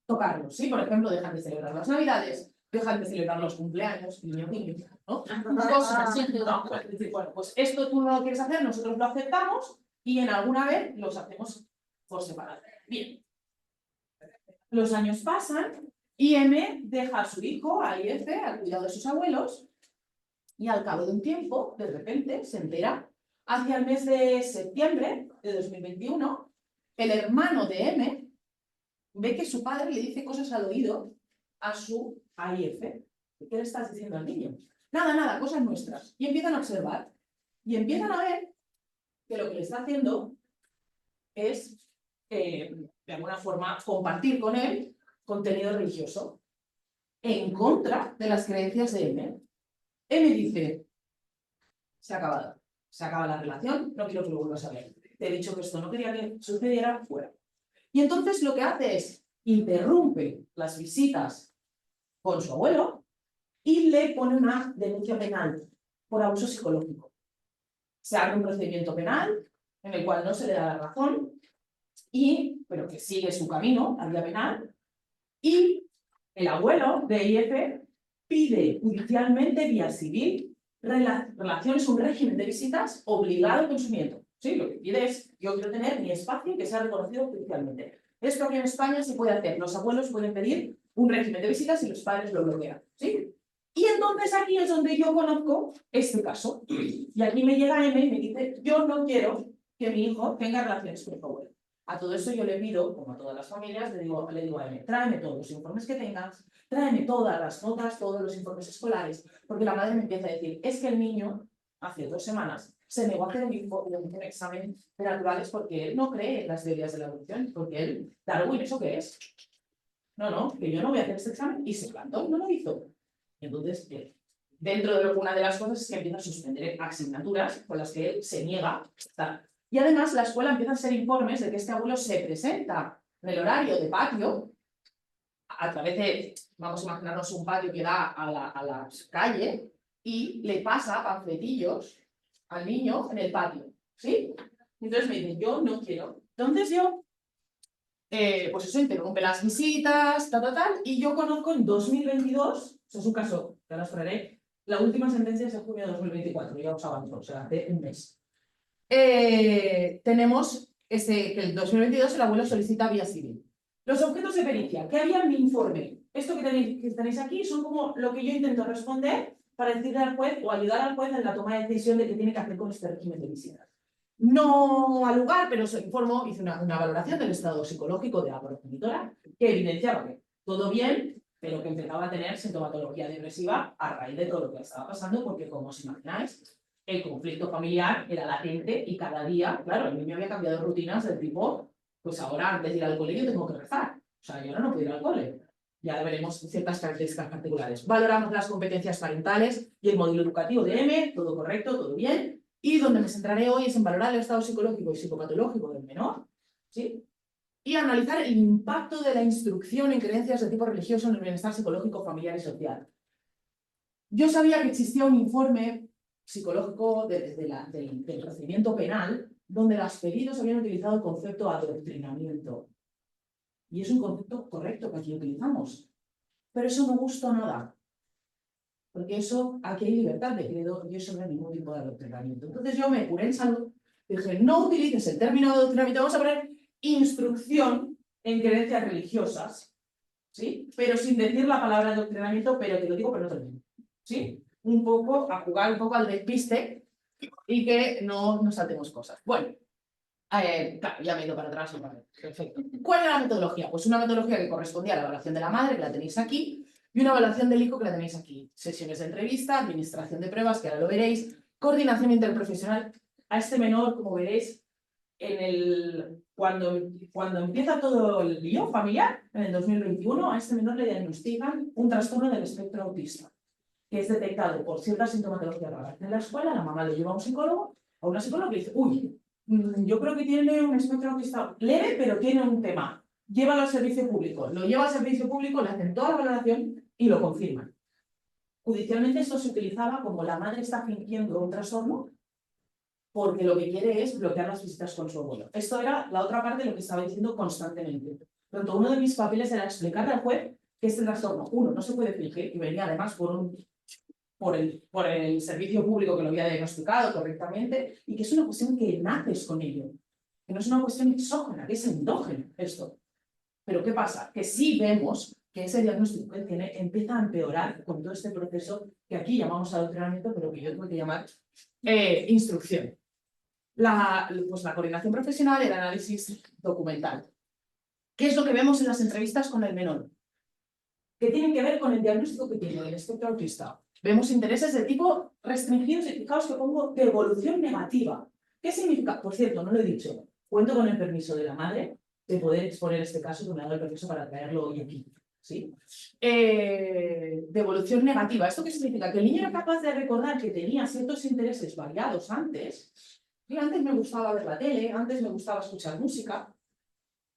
tocarlos, ¿sí? Por ejemplo, dejan de celebrar las Navidades, dejan de celebrar los cumpleaños, niño, ¿no? Cosas así, ¿no? Es decir, bueno, pues esto tú no lo quieres hacer, nosotros lo aceptamos y en alguna vez los hacemos por separado. Bien. Los años pasan y M deja a su hijo, a IF, al cuidado de sus abuelos, y al cabo de un tiempo, de repente, se entera, hacia el mes de septiembre de 2021, el hermano de M ve que su padre le dice cosas al oído a IF. ¿Qué le estás diciendo al niño? Nada, nada, cosas nuestras. Y empiezan a observar. Y empiezan a ver que lo que le está haciendo es, de alguna forma, compartir con él contenido religioso en contra de las creencias de M. M dice, se ha acabado. Se acaba la relación, no quiero que lo vuelvas a ver. Te he dicho que esto no quería que sucediera, fuera. Y entonces lo que hace es interrumpe las visitas con su abuelo y le pone una denuncia penal por abuso psicológico. Se abre un procedimiento penal en el cual no se le da la razón, pero que sigue su camino, la vía penal, y el abuelo de IF pide judicialmente vía civil relaciones, un régimen de visitas obligado con su nieto. ¿Sí? Lo que pide es, yo quiero tener mi espacio que sea reconocido judicialmente. Esto aquí en España se puede hacer. Los abuelos pueden pedir un régimen de visitas y los padres lo bloquean. ¿Sí? Y entonces aquí es donde yo conozco este caso. Y aquí me llega M y me dice, yo no quiero que mi hijo tenga relaciones con su abuelo. A todo eso yo le pido, como a todas las familias, le digo a M, tráeme todos los informes que tengas, tráeme todas las notas, todos los informes escolares, porque la madre me empieza a decir, es que el niño, hace 2 semanas, se negó a hacer un examen de naturales porque él no cree en las teorías de la evolución, porque él, Darwin, ¿eso qué es? No, que yo no voy a hacer este examen, y se plantó y no lo hizo. Entonces, dentro de una de las cosas es que empieza a suspender asignaturas con las que él se niega a estar. Y además la escuela empieza a hacer informes de que este abuelo se presenta en el horario de patio, a través de, vamos a imaginarnos un patio que da a la calle, y le pasa panfletillos al niño en el patio, ¿sí? Entonces me dicen, yo no quiero. Entonces yo, pues eso, interrumpe las visitas, y yo conozco en 2022, eso es un caso, ya las traeré, la última sentencia es en junio de 2024, ya os avanzo, o sea, hace un mes. Tenemos que el 2022 el abuelo solicita vía civil. Los objetos de pericia, ¿qué había en mi informe? Esto que tenéis aquí son como lo que yo intento responder para decirle al juez o ayudar al juez en la toma de decisión de qué tiene que hacer con este régimen de visitas. No al lugar, pero se informó, hice una valoración del estado psicológico de la progenitora que evidenciaba que todo bien, pero que empezaba a tener sintomatología depresiva a raíz de todo lo que estaba pasando, porque como os imagináis, el conflicto familiar era latente y cada día, claro, el niño había cambiado rutinas del tipo, pues ahora antes de ir al colegio tengo que rezar. sea, yo ahora no puedo ir al cole. Ya veremos ciertas características particulares. Valoramos las competencias parentales y el modelo educativo de M, todo correcto, todo bien. Y donde me centraré hoy es en valorar el estado psicológico y psicopatológico del menor, ¿sí? Y analizar el impacto de la instrucción en creencias de tipo religioso en el bienestar psicológico, familiar y social. Yo sabía que existía un informe psicológico del procedimiento penal donde los peritos habían utilizado el concepto adoctrinamiento. Y es un concepto correcto que aquí utilizamos. Pero eso no gustó nada. Porque eso, aquí hay libertad de credo y eso no hay ningún tipo de adoctrinamiento. Entonces yo me curé en salud y dije, no utilices el término adoctrinamiento, vamos a poner instrucción en creencias religiosas, ¿sí? Pero sin decir la palabra adoctrinamiento, pero te lo digo, pero no te lo digo, ¿sí? Un poco a jugar un poco al despiste y que no nos saltemos cosas. Bueno, claro, ya me he ido para atrás. Perfecto. ¿Cuál era la metodología? Pues una metodología que correspondía a la evaluación de la madre, que la tenéis aquí, y una evaluación del hijo, que la tenéis aquí. Sesiones de entrevista, administración de pruebas, que ahora lo veréis, coordinación interprofesional. A este menor, como veréis, cuando empieza todo el lío familiar, en el 2021, a este menor le diagnostican un trastorno del espectro autista, que es detectado por cierta sintomatología rara. En la escuela, la mamá le lleva a un psicólogo, a una psicóloga que dice, uy, yo creo que tiene un espectro autista leve, pero tiene un tema. Llévalo al servicio público. Lo lleva al servicio público, le hacen toda la valoración y lo confirman. Judicialmente esto se utilizaba como la madre está fingiendo un trastorno porque lo que quiere es bloquear las visitas con su abuelo. Esto era la otra parte de lo que estaba diciendo constantemente. Por lo tanto, uno de mis papeles era explicarle al juez que este trastorno, uno, no se puede fingir, y venía además por el servicio público que lo había diagnosticado correctamente, y que es una cuestión que naces con ello, que no es una cuestión exógena, que es endógena esto. Pero ¿qué pasa? Que sí vemos que ese diagnóstico que él tiene empieza a empeorar con todo este proceso que aquí llamamos adoctrinamiento, pero que yo tengo que llamar instrucción. Pues la coordinación profesional y el análisis documental. ¿Qué es lo que vemos en las entrevistas con el menor? Que tienen que ver con el diagnóstico que tiene el espectro autista. Vemos intereses de tipo restringidos y fijaos que pongo de evolución negativa. ¿Qué significa? Por cierto, no lo he dicho. Cuento con el permiso de la madre de poder exponer este caso, que me ha dado el permiso para traerlo hoy aquí. ¿Sí? De evolución negativa. ¿Esto qué significa? Que el niño era capaz de recordar que tenía ciertos intereses variados antes. Y antes me gustaba ver la tele, antes me gustaba escuchar música.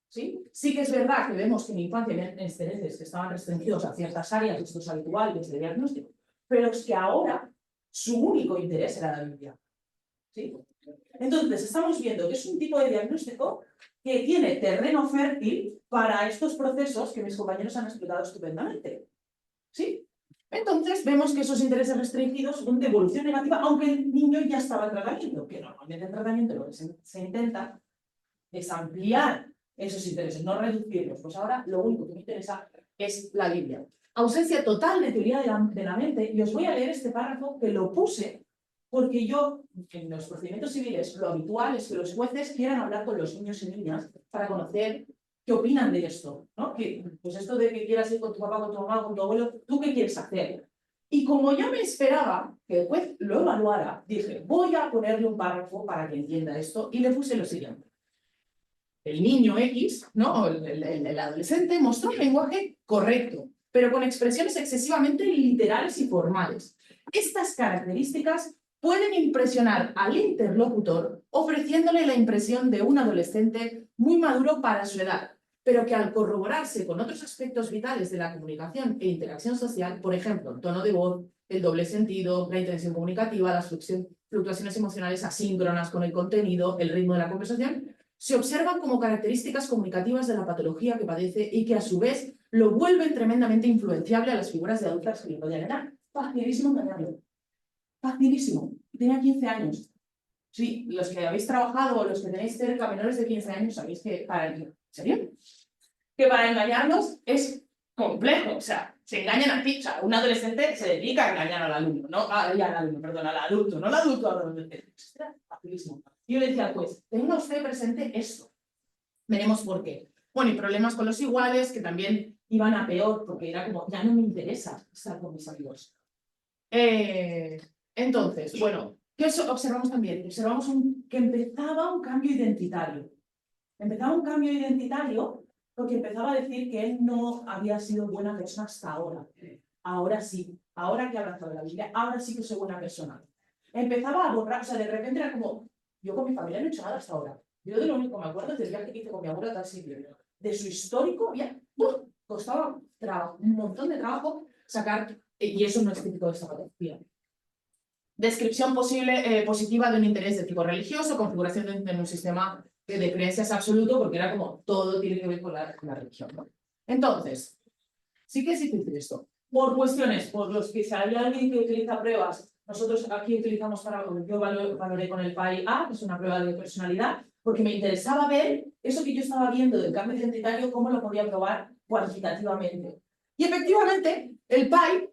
¿Sí? Sí que es verdad que vemos que en mi infancia había intereses que estaban restringidos a ciertas áreas, esto es habitual desde diagnóstico, pero es que ahora su único interés era la Biblia. ¿Sí? Entonces, estamos viendo que es un tipo de diagnóstico que tiene terreno fértil para estos procesos que mis compañeros han explicado estupendamente. ¿Sí? Entonces, vemos que esos intereses restringidos son de evolución negativa, aunque el niño ya estaba en tratamiento, que normalmente en tratamiento lo que se intenta es ampliar esos intereses, no reducirlos. Pues ahora lo único que me interesa es la Biblia. Ausencia total de teoría de la mente, y os voy a leer este párrafo que lo puse porque yo, en los procedimientos civiles, lo habitual es que los jueces quieran hablar con los niños y niñas para conocer qué opinan de esto, ¿no? Que, pues esto de que quieras ir con tu papá, con tu mamá, con tu abuelo, ¿tú qué quieres hacer? Y como yo me esperaba que el juez lo evaluara, dije, voy a ponerle un párrafo para que entienda esto, y le puse lo siguiente. El niño X, ¿no? El adolescente mostró un lenguaje correcto, pero con expresiones excesivamente literales y formales. Estas características pueden impresionar al interlocutor ofreciéndole la impresión de un adolescente muy maduro para su edad, pero que al corroborarse con otros aspectos vitales de la comunicación e interacción social, por ejemplo, el tono de voz, el doble sentido, la intención comunicativa, las fluctuaciones emocionales asíncronas con el contenido, el ritmo de la conversación, se observan como características comunicativas de la patología que padece y que a su vez lo vuelven tremendamente influenciable a las figuras de adultas que le rodean. Era facilísimo engañarlo. Facilísimo. Tenía 15 años. Sí, los que habéis trabajado o los que tenéis cerca menores de 15 años sabéis que ¿en serio? Que para engañarlos es complejo. O sea, se engañan a ti. O sea, un adolescente se dedica a engañar al alumno, no al adulto, no al adulto, al adolescente. Era facilísimo. Y yo le decía al juez, tenga usted presente esto. Veremos por qué. Bueno, y problemas con los iguales, que también iban a peor, porque era como, ya no me interesa estar con mis amigos. Entonces, bueno, ¿qué observamos también? Observamos que empezaba un cambio identitario. Empezaba un cambio identitario porque empezaba a decir que él no había sido buena persona hasta ahora. Ahora sí, ahora que ha abrazado la Biblia, ahora sí que soy buena persona. Empezaba a borrar, o sea, de repente era como, yo con mi familia no he hecho nada hasta ahora. Yo de lo único que me acuerdo es del viaje que hice con mi abuela a tal sitio. De su histórico, ya, costaba un montón de trabajo sacar, y eso no es típico de esta patología. Descripción positiva de un interés de tipo religioso, configuración de un sistema de creencias absoluto, porque era como todo tiene que ver con la religión, ¿no? Entonces, sí que es difícil esto. Por cuestiones, por los que si hay alguien que utiliza pruebas, nosotros aquí utilizamos yo valoré con el PAI-A, que es una prueba de personalidad, porque me interesaba ver eso que yo estaba viendo del cambio identitario, cómo lo podía probar cuantitativamente. Y efectivamente, el PAI,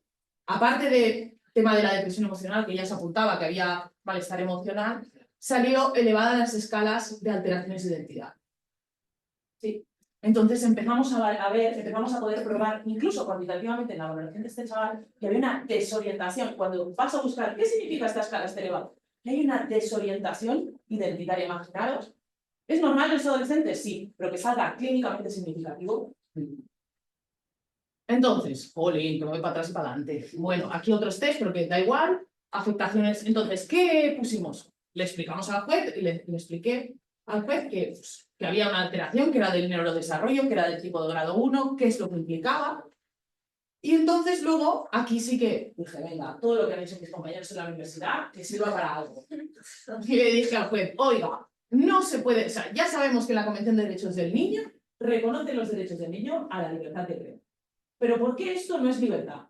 aparte de tema de la depresión emocional, que ya se apuntaba que había malestar emocional, salió elevada en las escalas de alteraciones de identidad. Sí. Entonces empezamos empezamos a poder probar, incluso cuantitativamente en la valoración de este chaval, que había una desorientación. Cuando vas a buscar qué significa esta escala elevada, que hay una desorientación identitaria. Imaginaros, ¿es normal en los adolescentes? Sí, pero que salga clínicamente significativo. Entonces, jolín, que me voy para atrás y para adelante. Bueno, aquí otros test, pero que da igual. Afectaciones. Entonces, ¿qué pusimos? Le explicamos al juez y le expliqué al juez que había una alteración, que era del neurodesarrollo, que era del tipo de grado 1, qué es lo que implicaba. Y entonces luego, aquí sí que dije, venga, todo lo que han hecho mis compañeros en la universidad, que sirva para algo. Y le dije al juez, oiga, no se puede, o sea, ya sabemos que la Convención de Derechos del Niño reconoce los derechos del niño a la libertad de creer. ¿Pero por qué esto no es libertad?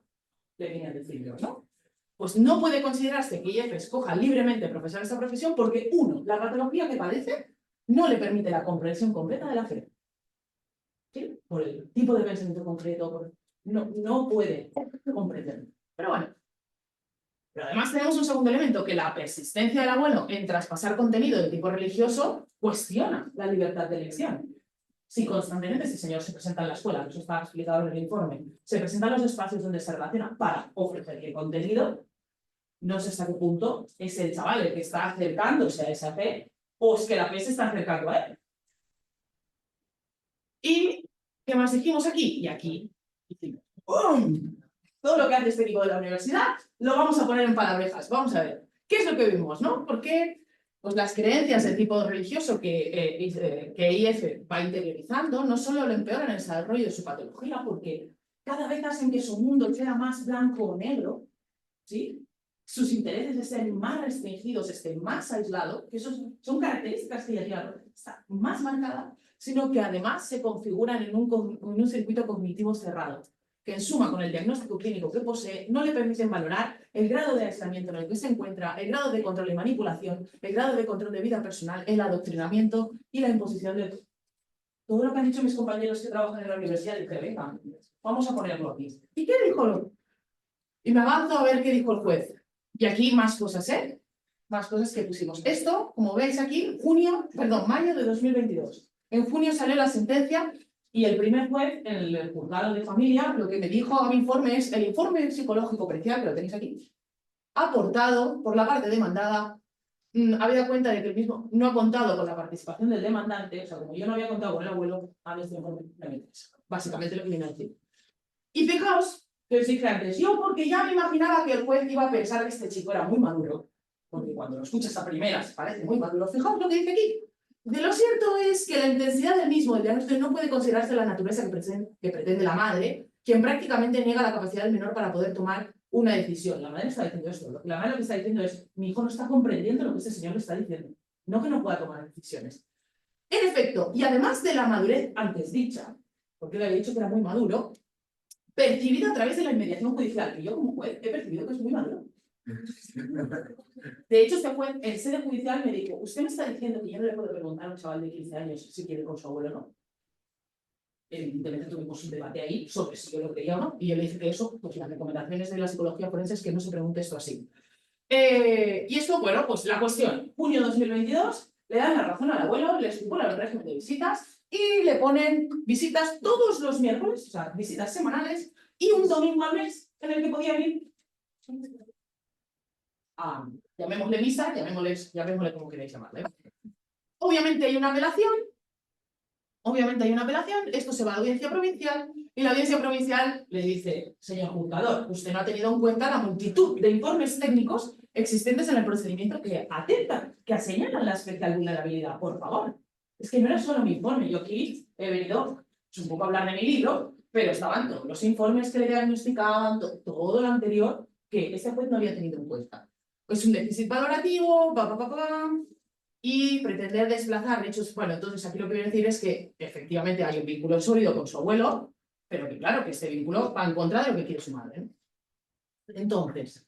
Le vine a decir yo, ¿no? Pues no puede considerarse que IF escoja libremente profesar esta profesión porque, uno, la patología que padece no le permite la comprensión completa de la fe. ¿Sí? Por el tipo de pensamiento concreto, no puede comprender. Pero bueno. Pero además tenemos un segundo elemento, que la persistencia del abuelo en traspasar contenido de tipo religioso cuestiona la libertad de elección. Si constantemente este señor se presenta en la escuela, eso está explicado en el informe, se presenta en los espacios donde se relaciona para ofrecerle contenido, no sé hasta qué punto es el chaval el que está acercándose a esa fe o es que la fe se está acercando a él. ¿Y qué más dijimos aquí? Y aquí hicimos ¡bum! Todo lo que hace este equipo de la universidad lo vamos a poner en palabrejas. Vamos a ver, ¿qué es lo que vimos, no? Porque pues las creencias de tipo religioso que IF va interiorizando no solo lo empeoran el desarrollo de su patología, porque cada vez hacen que su mundo sea más blanco o negro, ¿sí? Sus intereses estén más restringidos, estén más aislados, que eso son características que ya está más marcada, sino que además se configuran en un circuito cognitivo cerrado, que en suma con el diagnóstico clínico que posee no le permiten valorar el grado de aislamiento en el que se encuentra, el grado de control y manipulación, el grado de control de vida personal, el adoctrinamiento y la imposición de todo lo que han dicho mis compañeros que trabajan en la universidad. Dije, venga, vamos a ponerlo aquí. ¿Y qué dijo? Y me avanzo a ver qué dijo el juez. Y aquí más cosas, ¿eh? Más cosas que pusimos. Esto, como veis aquí, mayo de 2022. En junio salió la sentencia y el primer juez, en el juzgado de familia, lo que me dijo a mi informe es el informe psicológico pericial, que lo tenéis aquí, aportado por la parte demandada, había cuenta de que el mismo no ha contado con la participación del demandante, o sea, como yo no había contado con el abuelo, a mí este informe no me interesa. Básicamente lo que viene a decir. Y fijaos, que os dije antes, yo porque ya me imaginaba que el juez iba a pensar que este chico era muy maduro, porque cuando lo escuchas a primeras parece muy maduro. Fijaos lo que dice aquí. De lo cierto es que la intensidad del mismo, el diagnóstico, no puede considerarse la naturaleza que pretende la madre, quien prácticamente niega la capacidad del menor para poder tomar una decisión. La madre está diciendo esto. La madre lo que está diciendo es, mi hijo no está comprendiendo lo que este señor le está diciendo. No que no pueda tomar decisiones. En efecto, y además de la madurez antes dicha, porque le había dicho que era muy maduro, percibido a través de la inmediación judicial, que yo como juez he percibido que es muy maduro. De hecho, este juez en sede judicial me dijo, usted me está diciendo que yo no le puedo preguntar a un chaval de 15 años si quiere con su abuelo o no. Evidentemente tuvimos un debate ahí sobre si yo lo creía o no, y yo le dije que eso, pues las recomendaciones de la psicología forense es que no se pregunte esto así. Y esto, bueno, pues la cuestión, junio 2022, le dan la razón al abuelo, le estipulan el régimen de visitas y le ponen visitas todos los miércoles, o sea, visitas semanales, y un domingo al mes en el que podía ir. Llamémosle misa, llamémosle como queréis llamarle. Obviamente hay una apelación. Obviamente hay una apelación, esto se va a la audiencia provincial y la audiencia provincial le dice, señor juzgador, usted no ha tenido en cuenta la multitud de informes técnicos existentes en el procedimiento que atentan, que señalan la especial vulnerabilidad, por favor. Es que no era solo mi informe, yo aquí he venido un poco a hablar de mi libro, pero estaban todos los informes que le diagnosticaban, todo lo anterior que ese juez no había tenido en cuenta. Es un déficit valorativo, y pretender desplazar hechos. Bueno, entonces aquí lo que quiero decir es que efectivamente hay un vínculo sólido con su abuelo, pero que claro, que este vínculo va en contra de lo que quiere su madre, ¿no? Entonces,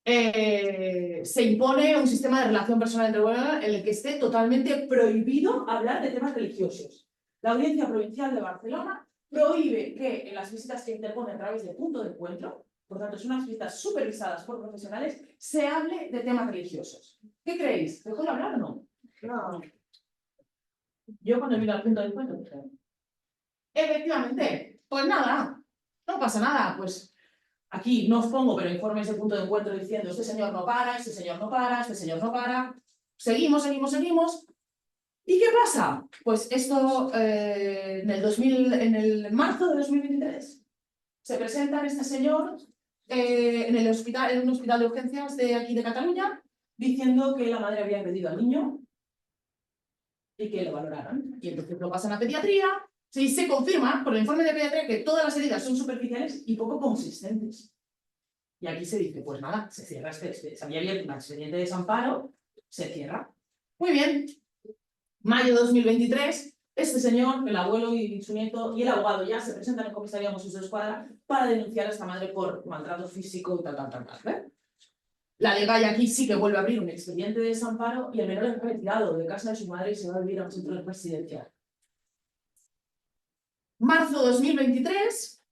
se impone un sistema de relación personal entre abuelo en el que esté totalmente prohibido hablar de temas religiosos. La Audiencia Provincial de Barcelona prohíbe que en las visitas que interpone a través de punto de encuentro, por tanto, son unas visitas supervisadas por profesionales, se hable de temas religiosos. ¿Qué creéis? ¿Dejó de hablar o no? No. Yo cuando vine al punto de encuentro dije, efectivamente, pues nada, no pasa nada, pues aquí no os pongo, pero informes de punto de encuentro diciendo este señor no para, este señor no para, este señor no para. Seguimos. ¿Y qué pasa? Pues esto en el marzo de 2023 se presenta este señor en un hospital de urgencias de aquí de Cataluña diciendo que la madre había agredido al niño y que lo valoraron. Y entonces lo pasan a pediatría y se confirma por el informe de pediatría que todas las heridas son superficiales y poco consistentes. Y aquí se dice, pues nada, se cierra se había abierto un expediente de desamparo, se cierra. Muy bien. Mayo de 2023, este señor, el abuelo y su nieto y el abogado ya se presentan en comisaría de Mossos d'Esquadra para denunciar a esta madre por maltrato físico y tal. ¿Ve? La Degaya aquí sí que vuelve a abrir un expediente de desamparo y el menor es retirado de casa de su madre y se va a vivir a un centro residencial. Marzo 2023,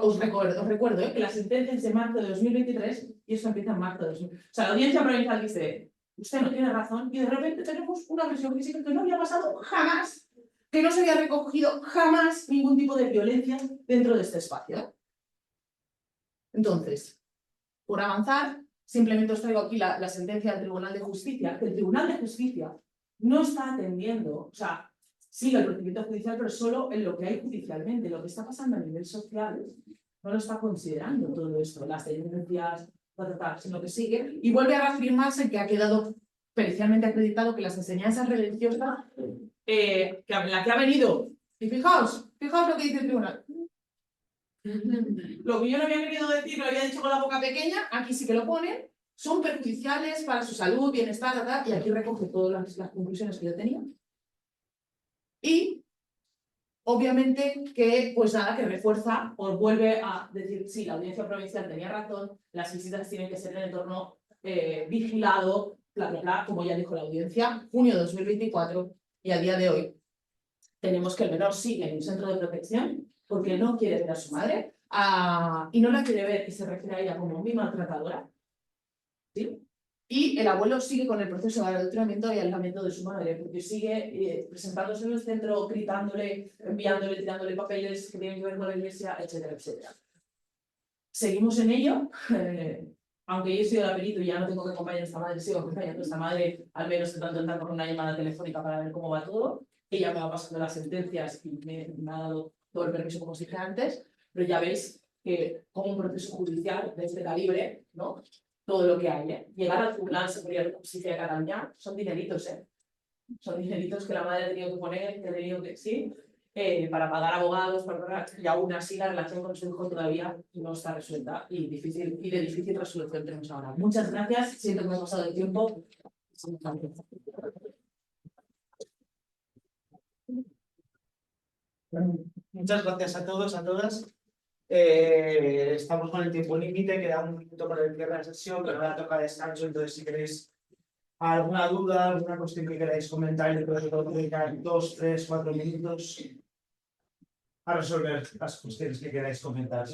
os recuerdo que la sentencia es de marzo de 2023 y esto empieza en marzo de 2023. O sea, la audiencia provincial dice, usted no tiene razón y de repente tenemos una agresión física que no había pasado jamás, que no se había recogido jamás ningún tipo de violencia dentro de este espacio. Entonces, por avanzar, simplemente os traigo aquí la sentencia del Tribunal de Justicia, que el Tribunal de Justicia no está atendiendo, o sea, sigue el procedimiento judicial, pero solo en lo que hay judicialmente. Lo que está pasando a nivel social no lo está considerando todo esto, las denuncias, sino que sigue y vuelve a reafirmarse que ha quedado pericialmente acreditado que las enseñanzas religiosas la que ha venido, y fijaos lo que dice el tribunal. Lo que yo no había querido decir, lo había dicho con la boca pequeña, aquí sí que lo pone, son perjudiciales para su salud, bienestar, y aquí recoge todas las conclusiones que yo tenía. Y obviamente que, pues nada, que refuerza o vuelve a decir, sí, la audiencia provincial tenía razón, las visitas tienen que ser en entorno vigilado, como ya dijo la audiencia, junio de 2024, y a día de hoy tenemos que el menor sigue en un centro de protección porque no quiere ver a su madre y no la quiere ver y se refiere a ella como mi maltratadora, ¿sí? Y el abuelo sigue con el proceso de adoctrinamiento y aislamiento de su madre, porque sigue presentándose en el centro, gritándole, enviándole, tirándole papeles que tienen que ver con la iglesia, etcétera. Seguimos en ello, aunque yo he sido el perito y ya no tengo que acompañar a esta madre, sigo acompañando a esta madre, al menos de tanto en tanto con una llamada telefónica para ver cómo va todo. Ella me va pasando las sentencias y me ha dado todo el permiso, como os dije antes, pero ya veis que como un proceso judicial de este calibre, ¿no? Todo lo que hay, Llegar al Tribunal Superior de Justicia de Cataluña son dineritos, Son dineritos que la madre ha tenido que poner, que ha tenido que, sí, para pagar abogados, y aún así la relación con su hijo todavía no está resuelta y de difícil resolución tenemos ahora. Muchas gracias, siento que me he pasado el tiempo. Muchas gracias a todos, a todas. Estamos con el tiempo límite, queda un minuto para el cierre de la sesión, pero ahora toca descanso, entonces si queréis alguna duda, alguna cuestión que queráis comentar, yo creo que puedo dedicar 2, 3, 4 minutos a resolver las cuestiones que queráis comentar.